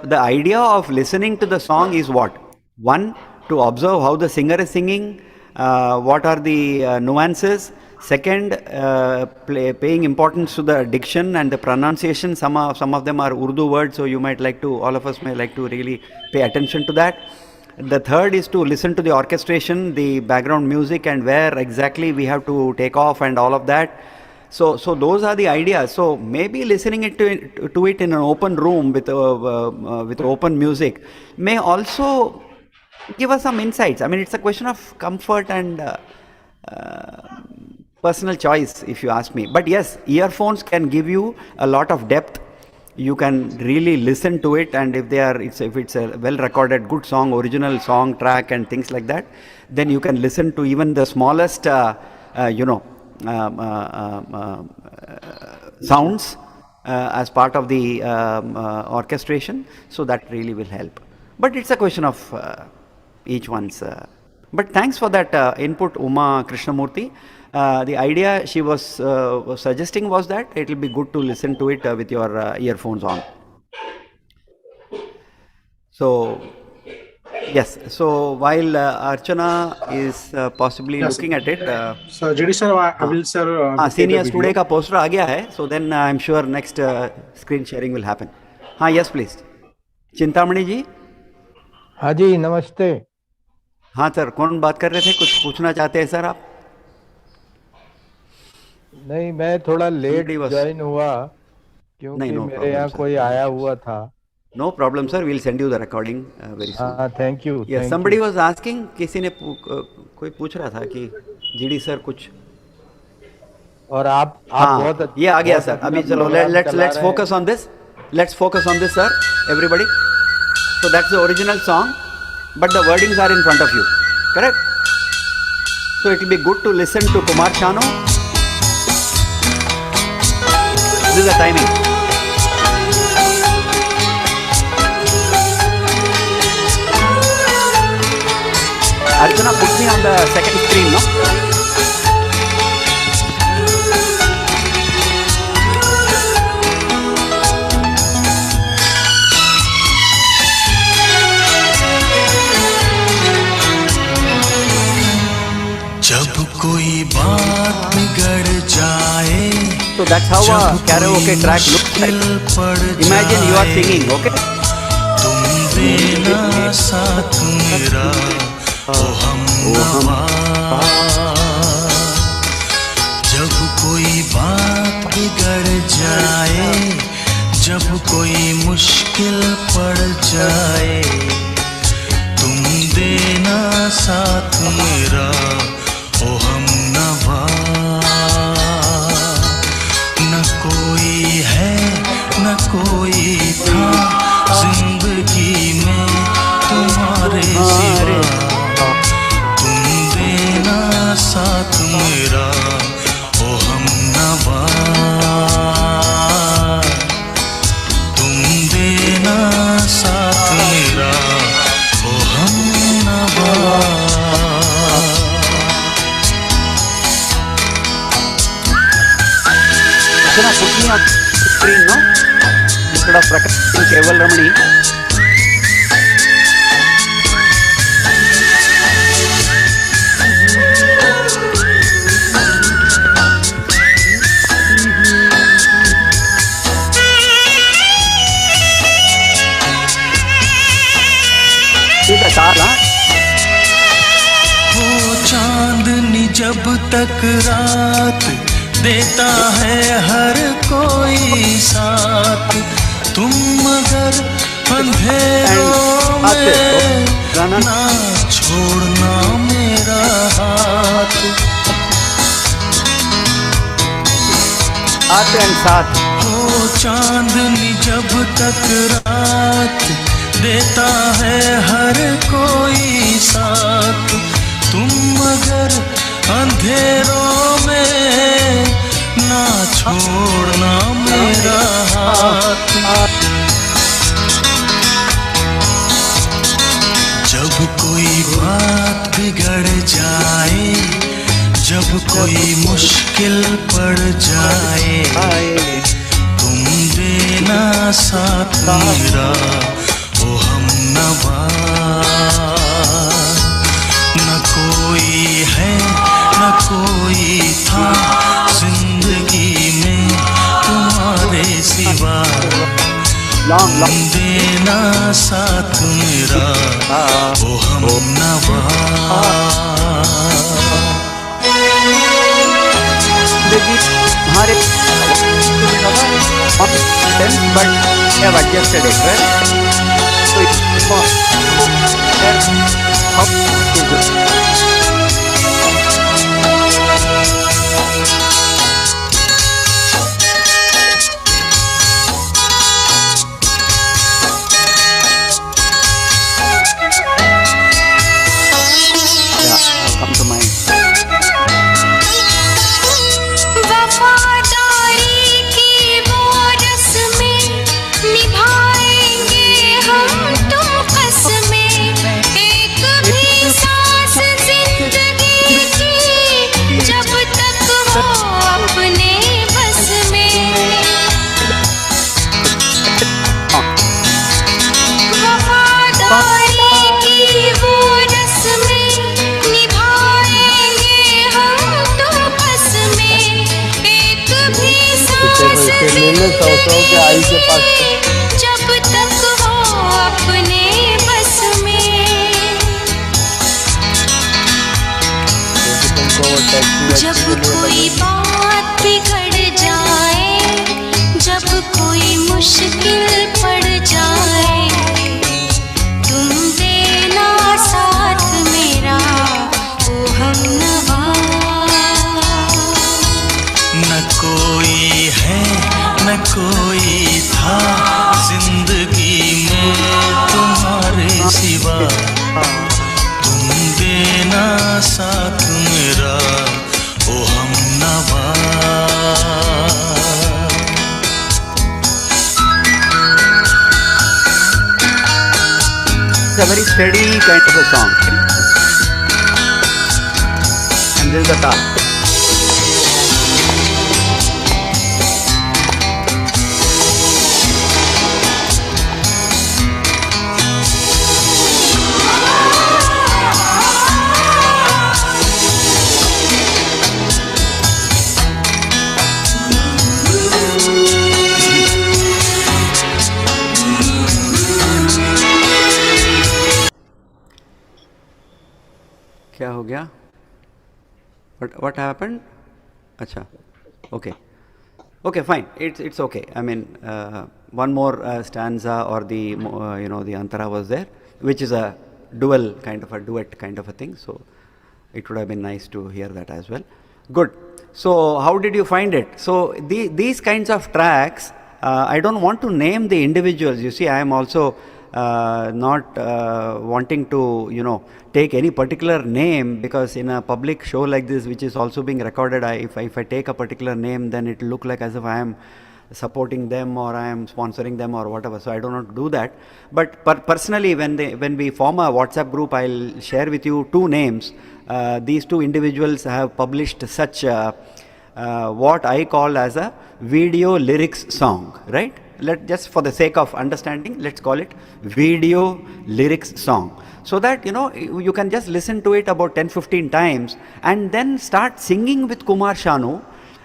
The idea of listening to the song is what? One, to observe how the singer is singing, what are the nuances. Second, paying importance to the diction and the pronunciation. Some of them are Urdu words, so all of us may like to really pay attention to that. The third is to listen to the orchestration, the background music, and where exactly we have to take off and all of that. So those are the ideas. So maybe listening to it in an open room with open music may also give us some insights. I mean, it's a question of comfort and personal choice, if you ask me. But yes, earphones can give you a lot of depth. You can really listen to it, and if it's a well recorded good song, original song track and things like that, then you can listen to even the smallest sounds as part of the orchestration, so that really will help. But it's a question of each one's. But thanks for that input, Uma Krishnamurti. The idea she was suggesting was that it will be good to listen to it with your earphones on. So, yes. So while Archana is possibly looking at it, so GD sir, I will sir. Seniors today का poster आ गया है. So then I'm sure next screen sharing will happen. हाँ, yes please. Chintamani जी. हाँ जी, नमस्ते. हाँ sir, कौन बात कर रहे थे? कुछ पूछना चाहते हैं सर आप? नहीं, मैं थोड़ा लेट ज्वाइन हुआ क्योंकि मेरे यहाँ कोई आया हुआ था. No problem, sir. We'll send you the recording very soon. Thank you. Yes, somebody was asking. किसी ने कोई पूछ रहा था कि जीडी सर कुछ. और आप बहुत ये आ गया सर. अभी चलो let's focus on this. Let's focus on this, sir. Everybody. So that's the original song, but the wordings are in front of you. Correct? So it will be good to listen to Kumar Shanu. This is the timing. Archana, put me on the second screen, no? जब कोई बात बिगड़ जाए. So that's how a karaoke track looks like. Imagine you are singing, okay? तुम देना साथ मेरा, ओ हमनवा. जब कोई बात बिगड़ जाए, जब कोई मुश्किल पड़ जाए, तुम देना साथ मेरा, ओ हमनवा. न कोई है न कोई था जिंदगी में तुम्हारे सिवा. तुम देना साथ मेरा, ओ हमनवा. तुम देना साथ मेरा, ओ हमनवा. Put me on screen, no? Instead of Prakash Keval Ramani. See the taal, huh? वो चांदनी जब तक रात देता है हर कोई साथ, तुम मगर अंधेरों में ना छोड़ना मेरा हाथ. आते हैं साथ. वो चांदनी जब तक रात देता है हर कोई साथ, तुम मगर अंधेरों में ना छोड़ना मेरा हाथ. जब कोई बात बिगड़ जाए, जब कोई मुश्किल पड़ जाए, तुम देना साथ मेरा, ओ हमनवा. न कोई है न कोई था जिंदगी में तुम्हारे सिवा. तुम देना साथ मेरा, ओ हमनवा. हमारे but have adjusted it, right? So के आई के पास जब तक हो अपने बस में, जब कोई बात बिगड़ जाए, जब कोई मुश्किल पड़ जाए, तुम देना साथ मेरा ओ हमनवा। न कोई है न कोई था जिंदगी में तुम्हारे सिवा, तुम देना साथ मेरा ओ हमनवा। It's a very steady kind of a song, and this is the top. क्या हो गया? What happened? अच्छा, okay, fine. It's okay. I mean, one more stanza or the the antara was there, which is a dual kind of a duet kind of a thing. So it would have been nice to hear that as well. Good. So how did you find it? So these kinds of tracks, I don't want to name the individuals. You see, I am also not wanting to take any particular name, because in a public show like this, which is also being recorded, if I take a particular name, then it will look like as if I am supporting them or I am sponsoring them or whatever. So I do not do that. But personally, when we form a WhatsApp group, I'll share with you two names. These two individuals have published such what I call as a video lyrics song, right? Just for the sake of understanding, let's call it video lyrics song, so that you can just listen to it about 10-15 times and then start singing with Kumar Shanu,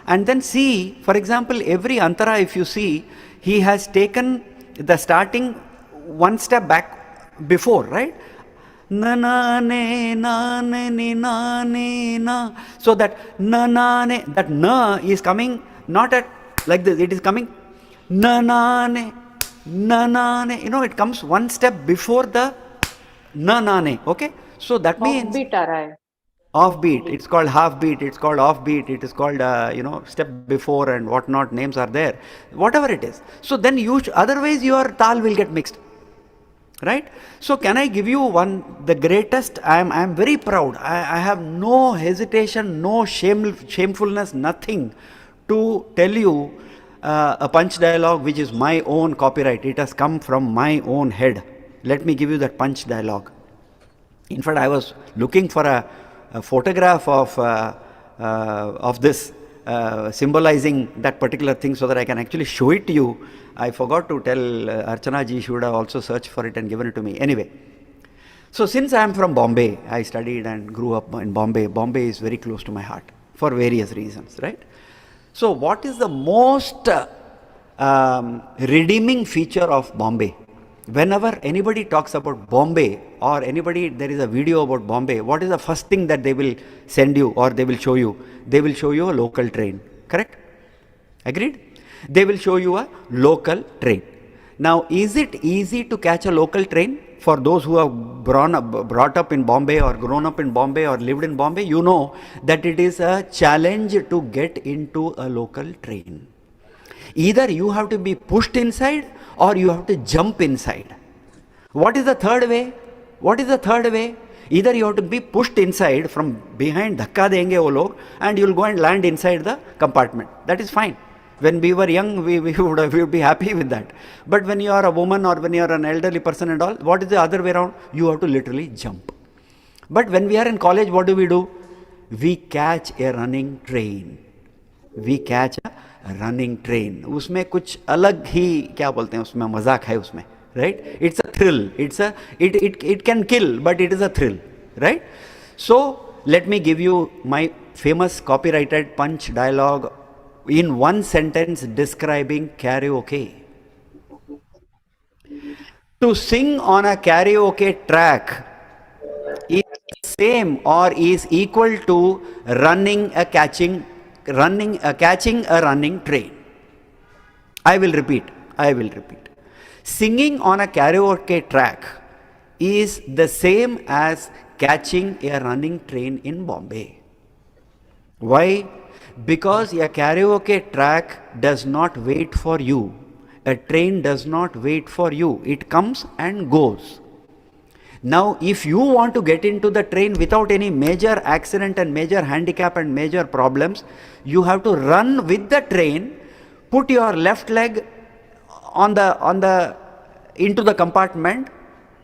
and then see, for example, every antara, if you see, he has taken the starting one step back before, right? Na na ne na ne ni na ne na. So that na na ne, that na is coming not at like this, it is coming na na ne, na na ne. It comes one step before the na na ne. Okay, so that means offbeat aa raha hai. Offbeat. It's called half beat. It's called offbeat. It is called step before and whatnot. Names are there. Whatever it is. So then otherwise your tal will get mixed. Right? So can I give you the greatest? I am very proud. I have no hesitation, no shamefulness, nothing to tell you a punch dialogue which is my own copyright. It has come from my own head. Let me give you that punch dialogue. In fact, I was looking for a photograph of this symbolizing that particular thing so that I can actually show it to you. I forgot to tell Archana ji, she would have also searched for it and given it to me. Anyway, so since I am from Bombay, I studied and grew up in Bombay. Bombay is very close to my heart for various reasons, right? So what is the most redeeming feature of Bombay? Whenever anybody talks about Bombay or there is a video about Bombay, what is the first thing that they will send you or they will show you? They will show you a local train, correct? Agreed? They will show you a local train. Now, is it easy to catch a local train? For those who have brought up in Bombay or grown up in Bombay or lived in Bombay, you know that it is a challenge to get into a local train. Either you have to be pushed inside or you have to jump inside. What is the third way? What is the third way? Either you have to be pushed inside from behind, dhakka denge wo log, and you will go and land inside the compartment. That is fine. When we were young, we would be happy with that. But when you are a woman or when you are an elderly person and all, what is the other way around? You have to literally jump. But when we are in college, what do? We catch a running train. We catch a running train. उसमें कुछ अलग ही क्या बोलते हैं उसमें मजाक है उसमें, right? It's a thrill. It can kill, but it is a thrill, right? So let me give you my famous copyrighted punch dialogue in one sentence describing karaoke. To sing on a karaoke track is same or is equal to catching a running train. I will repeat. Singing on a karaoke track is the same as catching a running train in Bombay. Why? Because a karaoke track does not wait for you. A train does not wait for you. It comes and goes. Now, if you want to get into the train without any major accident and major handicap and major problems, you have to run with the train, put your left leg into the compartment,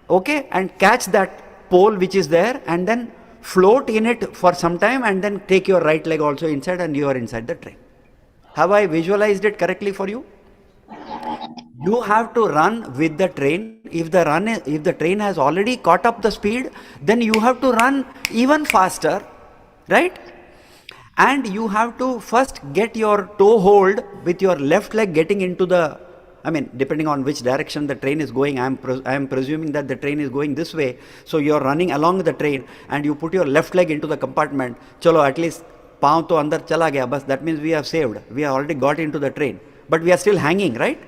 okay, and catch that pole which is there, and then float in it for some time, and then take your right leg also inside, and you are inside the train. Have I visualized it correctly for you? You have to run with the train. If the train has already caught up the speed, then you have to run even faster, right? And you have to first get your toe hold with your left leg getting into the, depending on which direction the train is going, I am presuming that the train is going this way. So you are running along the train and you put your left leg into the compartment. Chalo, at least pav to andar chala gaya, bas that means we have saved. We have already got into the train, but we are still hanging, right?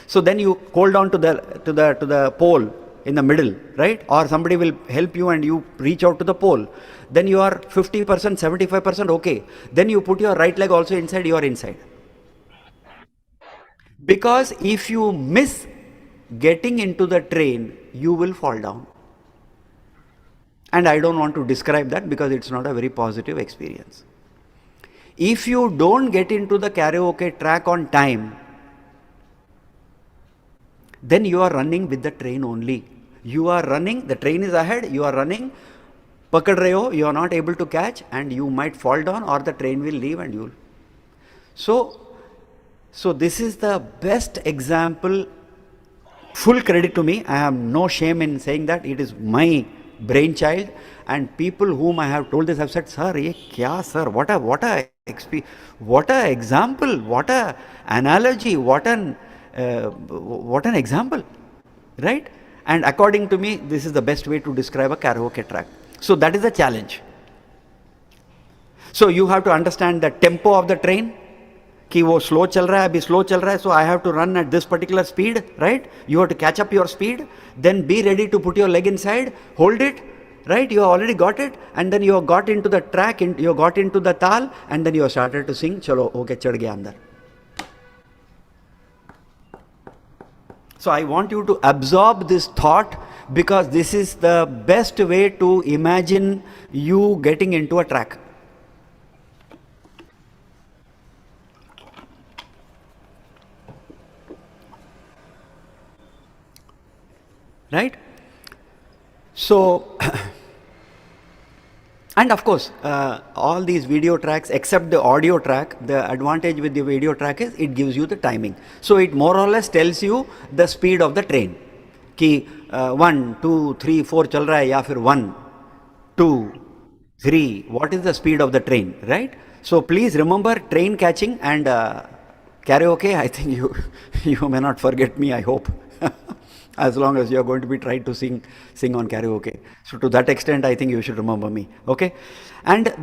So then you hold on to the pole in the middle, right? Or somebody will help you and you reach out to the pole. Then you are 50%, 75% okay. Then you put your right leg also inside, you are inside. Because if you miss getting into the train, you will fall down. And I don't want to describe that because it's not a very positive experience. If you don't get into the karaoke track on time, then you are running with the train only. You are running, the train is ahead, you are running, pakad rahe ho, you are not able to catch, and you might fall down or the train will leave and you will. So this is the best example, full credit to me. I have no shame in saying that. It is my brainchild, and people whom I have told this have said, sir, ye kya sir, what a example, what a analogy, what an example, right? And according to me, this is the best way to describe a karaoke track. So that is the challenge. So you have to understand the tempo of the train. कि वो slow चल रहा है, अभी slow चल रहा है, so I have to run at this particular speed, right? You have to catch up your speed, then be ready to put your leg inside, hold it, right? You have already got it, and then you have got into the track, you have got into the tal, and then you have started to sing, chalo, okay, chad gaya andar. So I want you to absorb this thought, because this is the best way to imagine you getting into a track. Right? So, and of course, all these video tracks, except the audio track, the advantage with the video track is it gives you the timing. So it more or less tells you the speed of the train. Ki 1, 2, 3, 4 chal raha hai, ya fir 1, 2, 3. What is the speed of the train, right? So please remember train catching and karaoke. I think you may not forget me, I hope. as long as you are going to be trying to sing on karaoke. So to that extent, I think you should remember me. Okay. And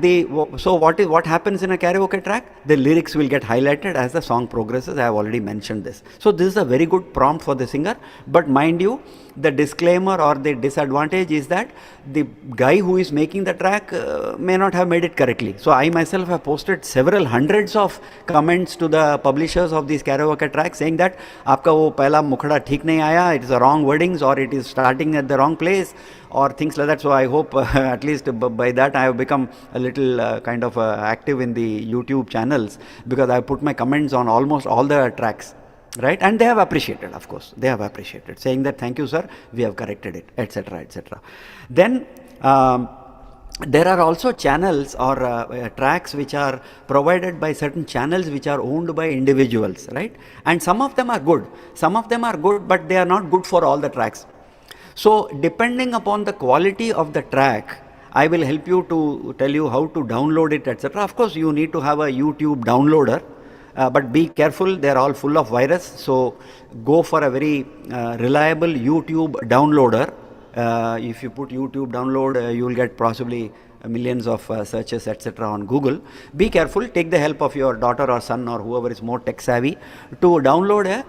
so what happens in a karaoke track? The lyrics will get highlighted as the song progresses. I have already mentioned this. So this is a very good prompt for the singer. But mind you, the disclaimer or the disadvantage is that the guy who is making the track may not have made it correctly. So I myself have posted several hundreds of comments to the publishers of these karaoke tracks saying that आपका वो पहला मुखड़ा ठीक नहीं आया, it is the wrong wordings, or it is starting at the wrong place, or things like that. So I hope at least by that I have become a little kind of active in the YouTube channels, because I have put my comments on almost all the tracks, right? And they have appreciated, of course. They have appreciated, saying that thank you sir, we have corrected it, etc., etc. Then there are also channels or tracks which are provided by certain channels which are owned by individuals, right? And some of them are good. Some of them are good, but they are not good for all the tracks. So depending upon the quality of the track, I will help you to tell you how to download it, etc. Of course, you need to have a YouTube downloader, but be careful, they are all full of virus. So go for a very reliable YouTube downloader. If you put YouTube download, you will get possibly millions of searches, etc. on Google. Be careful, take the help of your daughter or son or whoever is more tech savvy to download a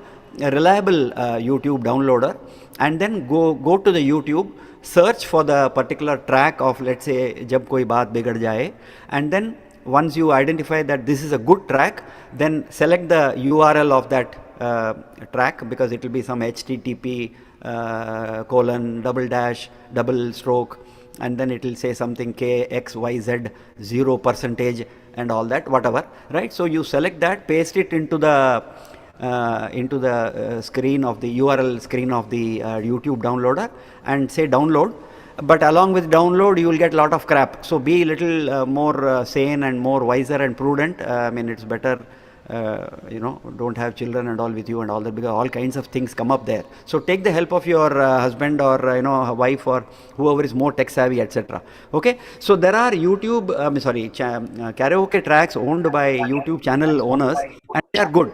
reliable YouTube downloader, and then go to the YouTube, search for the particular track of, let's say, Jab Koi Baat Bigad Jaye, and then once you identify that this is a good track, then select the URL of that track, because it will be some HTTP colon double stroke, and then it will say something KXYZ 0% and all that, whatever, right? So you select that, paste it into the screen of the URL screen of the YouTube downloader, and say download. But along with download, you will get a lot of crap. So be a little more sane and more wiser and prudent. I mean, it's better, don't have children and all with you and all that, because all kinds of things come up there. So take the help of your husband or wife or whoever is more tech savvy, etc. Okay. So there are karaoke tracks owned by YouTube channel owners, and they are good.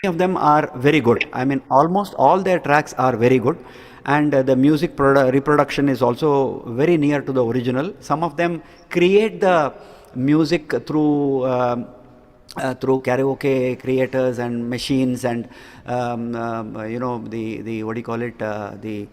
Many of them are very good. I mean, almost all their tracks are very good, and the music reproduction is also very near to the original. Some of them create the music through karaoke creators and machines and the what do you call it, the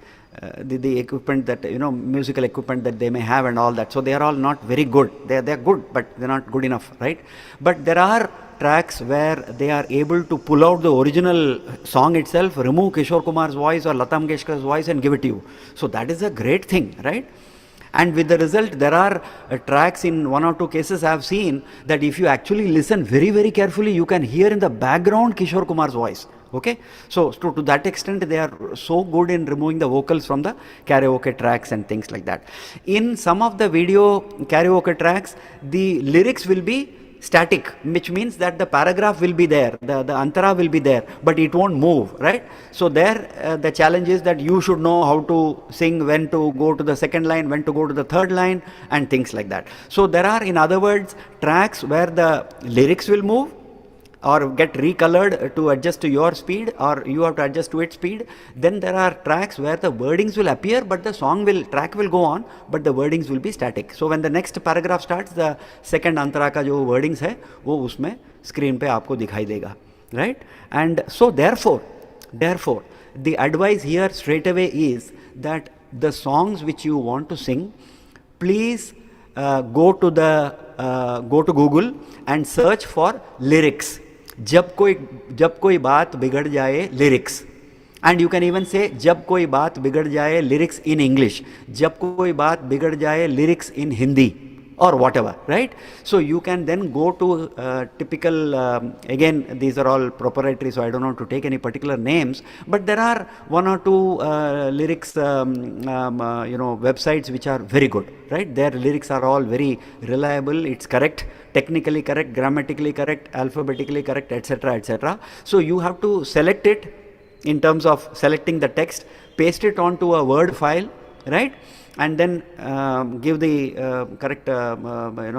equipment that musical equipment that they may have and all that. So they are all not very good. They're good, but they're not good enough, right? But there are tracks where they are able to pull out the original song itself, remove Kishore Kumar's voice or Lata Mangeshkar's voice and give it to you. So that is a great thing, right? And with the result, there are tracks in one or two cases I have seen that if you actually listen very, very carefully, you can hear in the background Kishore Kumar's voice. Okay, so to that extent, they are so good in removing the vocals from the karaoke tracks and things like that. In some of the video karaoke tracks, the lyrics will be static, which means that the paragraph will be there, the antara will be there, but it won't move, right? So there the challenge is that you should know how to sing, when to go to the second line, when to go to the third line, and things like that. So there are, in other words, tracks where the lyrics will move or get recolored to adjust to your speed, or you have to adjust to its speed. Then there are tracks where the wordings will appear, but the track will go on, but the wordings will be static. So when the next paragraph starts, the second antara ka jo wordings hai, wo usme screen pe aapko dikhai dega, right? And so therefore, the advice here straight away is that the songs which you want to sing, please go to Google and search for lyrics. जब कोई बात बिगड़ जाए lyrics, and you can even say जब कोई बात बिगड़ जाए lyrics in English, जब कोई बात बिगड़ जाए lyrics in Hindi, or whatever, right? So you can then go to typical, again these are all proprietary, so I don't want to take any particular names, but there are one or two lyrics websites which are very good, right? Their lyrics are all very reliable, it's correct, technically correct, grammatically correct, alphabetically correct, etc., etc. So you have to select it in terms of selecting the text, paste it onto a Word file, right? And then give the correct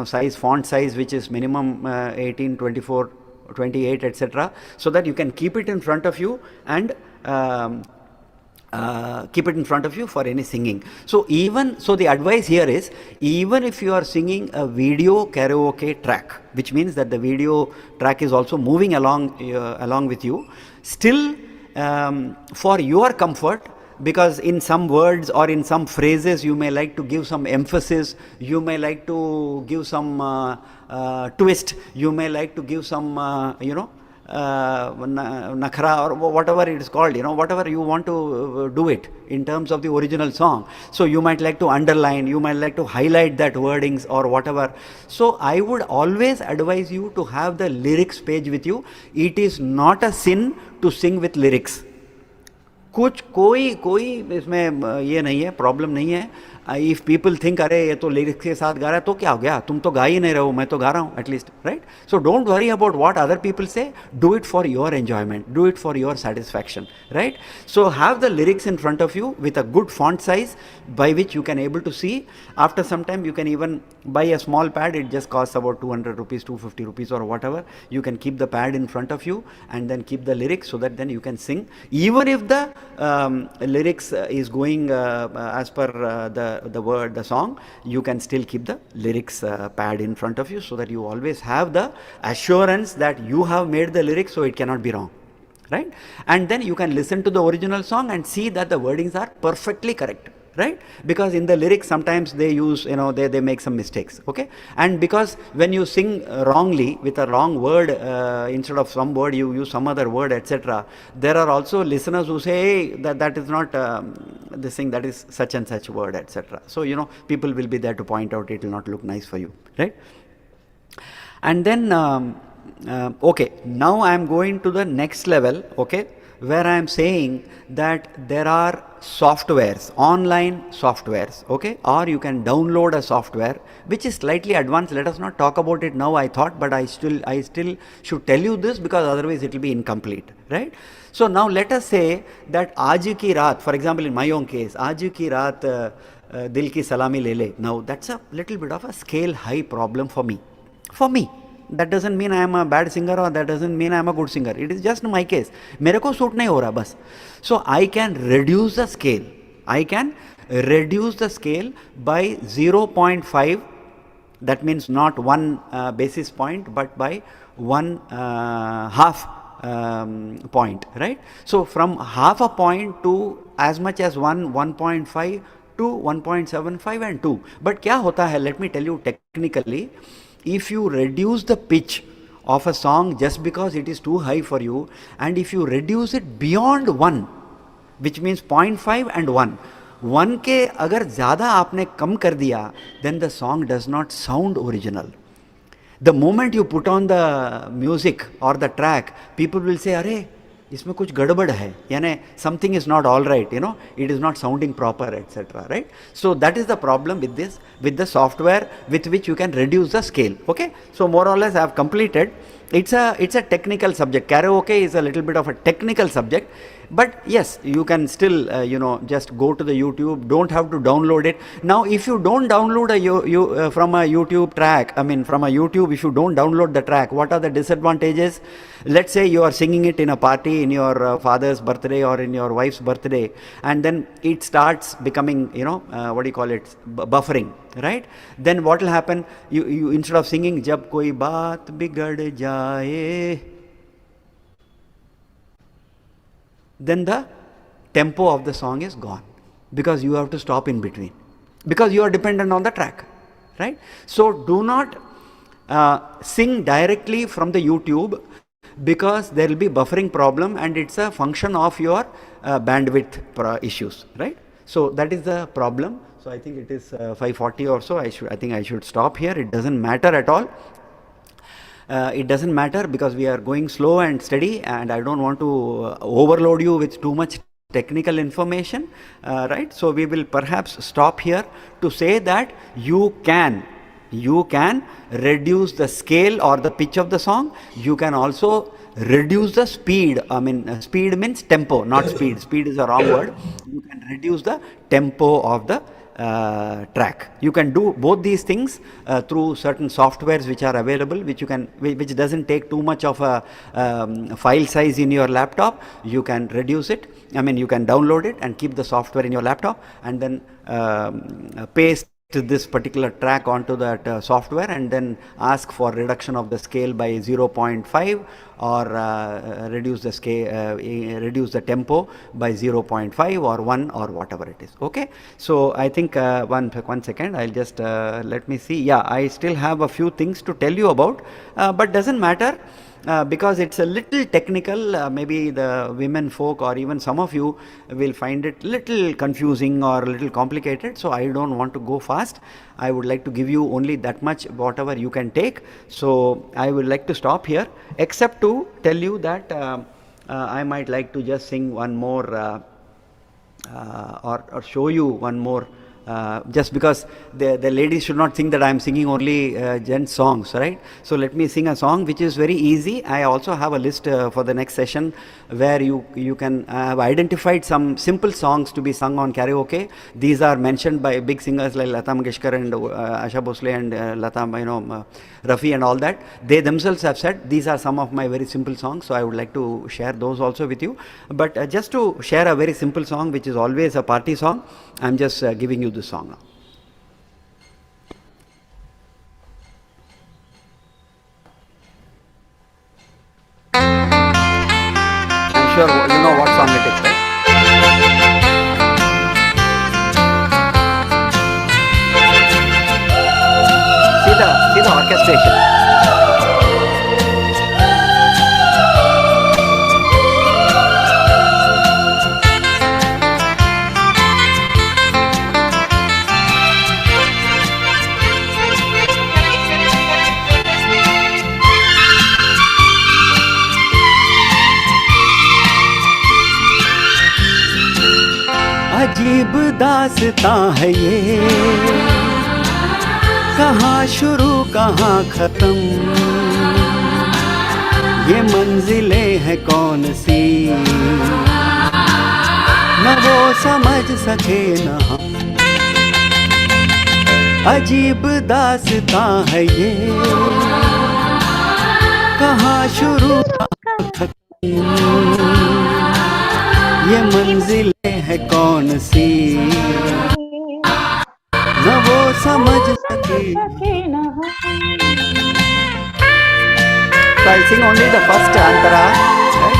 size, font size, which is minimum 18, 24, 28, etc., so that you can keep it in front of you and keep it in front of you for any singing. So the advice here is, even if you are singing a video karaoke track, which means that the video track is also moving along with you, still for your comfort, because in some words or in some phrases you may like to give some emphasis, you may like to give some twist, you may like to give some nakhra or whatever it is called, whatever you want to do it in terms of the original song. So you might like to underline, you might like to highlight that wordings or whatever. So I would always advise you to have the lyrics page with you. It is not a sin to sing with lyrics. कुछ कोई इसमें ये नहीं है, problem नहीं है. If people think अरे ये तो लिरिक्स के साथ गा रहा है तो क्या हो गया, तुम तो गा ही नहीं रहे हो, मैं तो गा रहा हूँ at least, right? So don't worry about what other people say, do it for your enjoyment, do it for your satisfaction, right? So have the lyrics in front of you with a good font size by which you can able to see. After some time you can even buy a small pad. It just costs about 200 rupees, 250 rupees or whatever. You can keep the pad in front of you and then keep the lyrics, so that then you can sing. Even if the lyrics is going as per the song, you can still keep the lyrics pad in front of you, so that you always have the assurance that you have made the lyrics, so it cannot be wrong, right? And then you can listen to the original song and see that the wordings are perfectly correct, right? Because in the lyrics sometimes they use, they make some mistakes, okay? And because when you sing wrongly with a wrong word, instead of some word you use some other word, etc., there are also listeners who say, hey, that is not this thing, that is such and such word, etc. So people will be there to point out, it will not look nice for you, right? And then okay, now I am going to the next level, okay, where I am saying that there are softwares, online softwares, okay, or you can download a software which is slightly advanced. Let us not talk about it now, I thought, but I still should tell you this, because otherwise it will be incomplete, right? So now let us say that Aaj Ki Raat, for example, in my own case, Aaj Ki Raat Dil Ki Salami Le Le. Now that's a little bit of a scale high problem for me. That doesn't mean I am a bad singer, or that doesn't mean I am a good singer. It is just my case. मेरे को suit नहीं हो रहा बस. So I can reduce the scale. I can reduce the scale by 0.5. That means not 1 basis point, but by 1 half point, right? So from half a point to as much as 1.5 to 1.75 and 2. But क्या होता है? Let me tell you technically. If you reduce the pitch of a song just because it is too high for you, and if you reduce it beyond 1, which means 0.5 and 1 के अगर ज़्यादा आपने कम कर दिया, then the song does not sound original. The moment you put on the music or the track, people will say, अरे इसमें कुछ गड़बड़ है, यानी something is not all right, it is not sounding proper, etc., right? So that is the problem with this, with the software with which you can reduce the scale, okay? So more or less I have completed. It's a technical subject. Karaoke is a little bit of a technical subject, but yes, you can still just go to the YouTube. Don't have to download it. Now if you don't download from a YouTube track, from a YouTube, if you don't download the track, what are the disadvantages? Let's say you are singing it in a party, in your father's birthday or in your wife's birthday, and then it starts becoming, what do you call it, buffering, right? Then what will happen? You instead of singing jab koi baat bigad jaye, then the tempo of the song is gone, because you have to stop in between, because you are dependent on the track, right? So do not sing directly from the YouTube, because there will be buffering problem, and it's a function of your bandwidth issues, right? So that is the problem. So I think it is 5:40 or so. I think I should stop here. It doesn't matter at all. It doesn't matter, because we are going slow and steady, and I don't want to overload you with too much technical information, right? So we will perhaps stop here to say that you can reduce the scale or the pitch of the song. You can also reduce the speed. Speed means tempo, not speed. Speed is a wrong word. You can reduce the tempo of the track. You can do both these things through certain softwares which are available, which doesn't take too much of a file size in your laptop. You can reduce it. I mean, you can download it and keep the software in your laptop, and then paste this particular track onto that software, and then ask for reduction of the scale by 0.5 or reduce the scale, reduce the tempo by 0.5 or 1 or whatever it is. Okay, so I think one second, I'll just let me see. Yeah, I still have a few things to tell you about, but doesn't matter. Because it's a little technical, maybe the women folk or even some of you will find it little confusing or a little complicated, so I don't want to go fast. I would like to give you only that much, whatever you can take. So I would like to stop here, except to tell you that I might like to just sing one more or show you one more. Just because the ladies should not think that I am singing only gents songs, right? So let me sing a song which is very easy. I also have a list for the next session where you can have identified some simple songs to be sung on karaoke. These are mentioned by big singers like Lata Mangeshkar and Asha Bhosle and Lata, Rafi and all that. They themselves have said these are some of my very simple songs, so I would like to share those also with you. But just to share a very simple song which is always a party song, I'm just giving you this song now. I'm sure you know what song it is, right? See the orchestration. अजीब दास्तां है ये, कहाँ शुरू कहाँ खत्म, ये मंजिलें हैं कौन सी, न वो समझ सके न हम। अजीब दास्तां है ये, कहाँ शुरू कहाँ खत्म, ये मंजिलें है कौन सी, न वो समझ सके। So I'll sing only the first antara, right?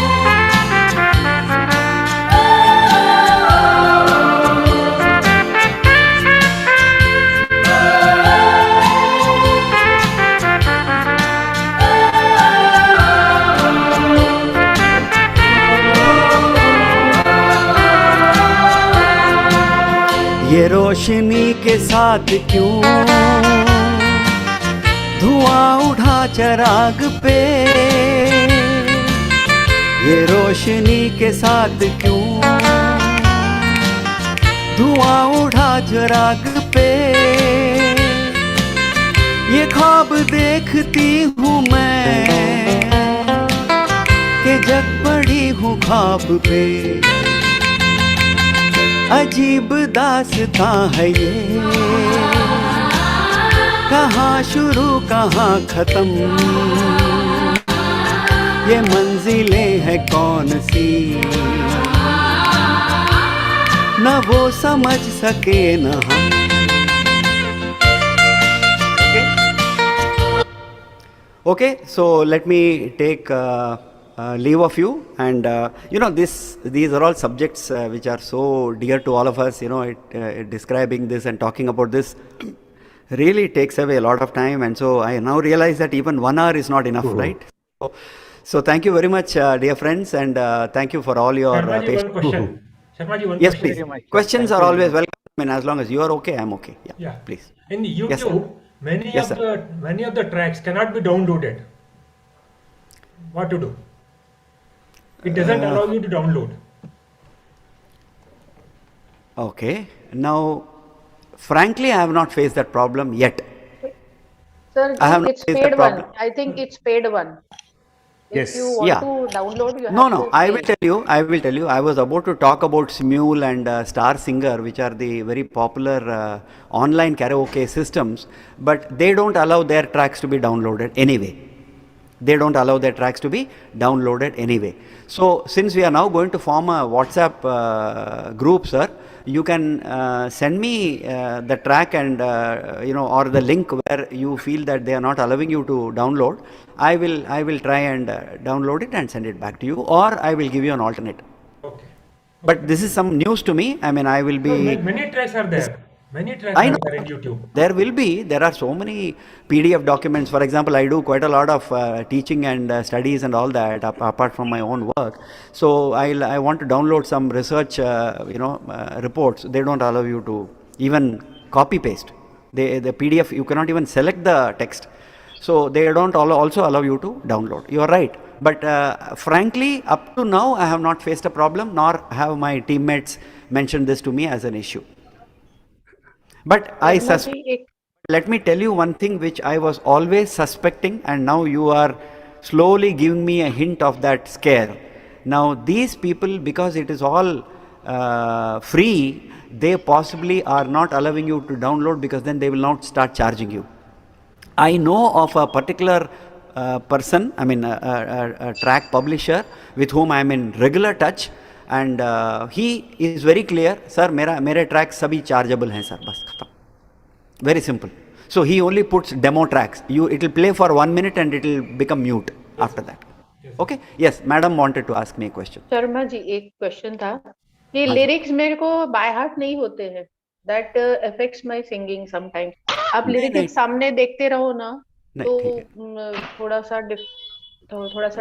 ये रोशनी के साथ क्यों धुआं उठा चिराग पे, ये रोशनी के साथ क्यों धुआं उठा चिराग पे, ये ख्वाब देखती हूँ मैं कि जग पड़ी हूँ ख्वाब पे। अजीब दास्तां है ये, कहाँ शुरू कहाँ खत्म, ये मंजिलें हैं कौन सी, न वो समझ सके न हम। Okay, so let me take leave of you, and these are all subjects which are so dear to all of us. Describing this and talking about this really takes away a lot of time, and so I now realize that even 1 hour is not enough, right? So thank you very much, dear friends, and thank you for all your patience. One question. Sharmaji, one yes, question. please. Questions are always welcome. I mean, as long as you are okay, I'm okay. Yeah. Please. In YouTube, yes, many of the tracks cannot be downloaded. What to do? It doesn't allow you to download. Okay. Now, frankly, I have not faced that problem yet. Sir, it's paid one. I think it's paid one. If you want to download, you No, have no, to I pay. will tell you. I will tell you. I was about to talk about Smule and Star Singer, which are the very popular online karaoke systems, but they don't allow their tracks to be downloaded anyway. They don't allow their tracks to be downloaded anyway. So, since we are now going to form a WhatsApp group, sir, you can send me the track and or the link where you feel that they are not allowing you to download. I will try and download it and send it back to you, or I will give you an alternate. Okay. But this is some news to me. I mean, I will be. No, many tracks are there. Many tracks I are know. there in YouTube. There are so many PDF documents. For example, I do quite a lot of teaching and studies and all that apart from my own work. So I want to download some research, reports. They don't allow you to even copy paste. The PDF, you cannot even select the text. So they don't also allow you to download. You are right. But frankly, up to now, I have not faced a problem, nor have my teammates mentioned this to me as an issue. But let me tell you one thing which I was always suspecting, and now you are slowly giving me a hint of that scare. Now these people, because it is all free, they possibly are not allowing you to download, because then they will not start charging you. I know of a particular person, I mean a track publisher with whom I am in regular touch, and he is very clear, sir, मेरे tracks सभी chargeable हैं sir, बस खत्म. Very simple. So he only puts demo tracks. It will play for 1 minute and it will become mute after that. Okay? Yes, madam wanted to ask me a question. Sharma ji, एक question था कि lyrics मेरे को by heart नहीं होते हैं. That affects my singing sometimes. आप lyrics सामने देखते रहो ना, तो थोड़ा सा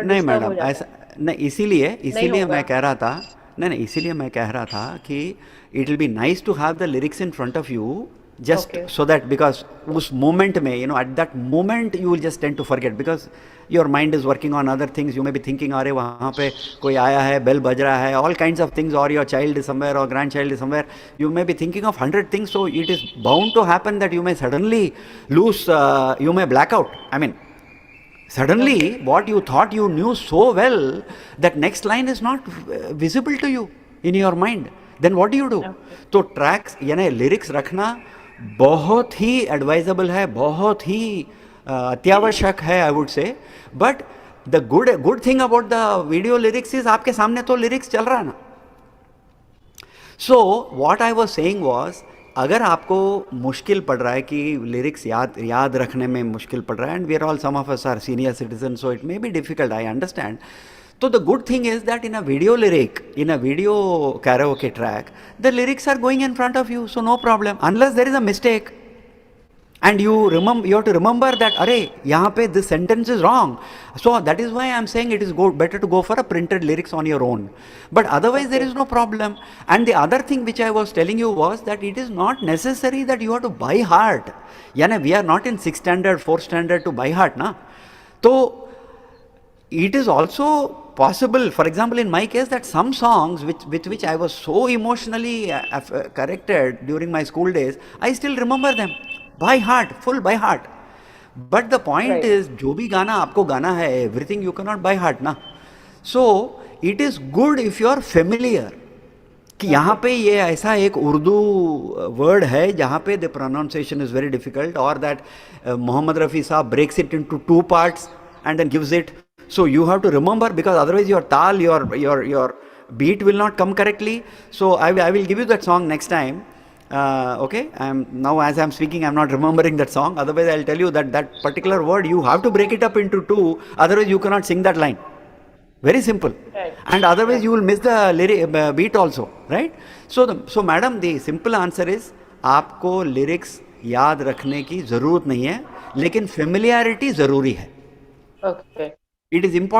नहीं मैडम, ऐसा नहीं. इसीलिए मैं कह रहा था, इसीलिए मैं कह रहा था कि it will be nice to have the lyrics in front of you, just so that, because उस moment में, at that moment you will just tend to forget, because your mind is working on other things. You may be thinking, अरे वहाँ पे कोई आया है, bell बज रहा है, all kinds of things, or your child is somewhere or grandchild is somewhere. You may be thinking of 100 things, so it is bound to happen that you may suddenly lose, you may black out. I mean, suddenly what you thought you knew so well, that next line is not visible to you in your mind. Then what do you do? तो tracks यानी lyrics रखना बहुत ही advisable है, बहुत ही अत्यावश्यक है, I would say. But the good thing about the video lyrics is आपके सामने तो lyrics चल रहा है ना. So what I was saying was, अगर आपको मुश्किल पड़ रहा है कि लिरिक्स याद रखने में मुश्किल पड़ रहा है, and we are all some of us are senior citizen, so it may be difficult, I understand. तो the good thing is that in a video lyric, in a video karaoke track, the lyrics are going in front of you, so no problem, unless there is a mistake. And you have to remember that, अरे यहाँ पे this sentence is wrong. So that is why I am saying it is better to go for a printed lyrics on your own. But otherwise there is no problem. And the other thing which I was telling you was that it is not necessary that you have to by heart. यानी we are not in 6th standard, 4th standard to by heart, ना. तो it is also possible, for example in my case, that some songs with which I was so emotionally corrected during my school days, I still remember them. By heart, full by heart. But the point is, जो भी गाना आपको गाना है, everything you cannot by heart ना. So it is good if you are familiar कि यहाँ पे ये ऐसा एक उर्दू वर्ड है जहाँ पे the pronunciation is very difficult, or that Mohammad Rafi साहब breaks it into 2 parts and then gives it. So you have to remember, because otherwise your tal, your beat will not come correctly. So I will give you that song next time. Okay, now as I am speaking, I am not remembering that song. Otherwise, I will tell you that particular word you have to break it up into 2. Otherwise, you cannot sing that line. Very simple. Right. And otherwise, you will miss the beat also, right? So madam, the simple answer is, आपको lyrics याद रखने की जरूरत नहीं है, लेकिन familiarity जरूरी है. Okay. It is important.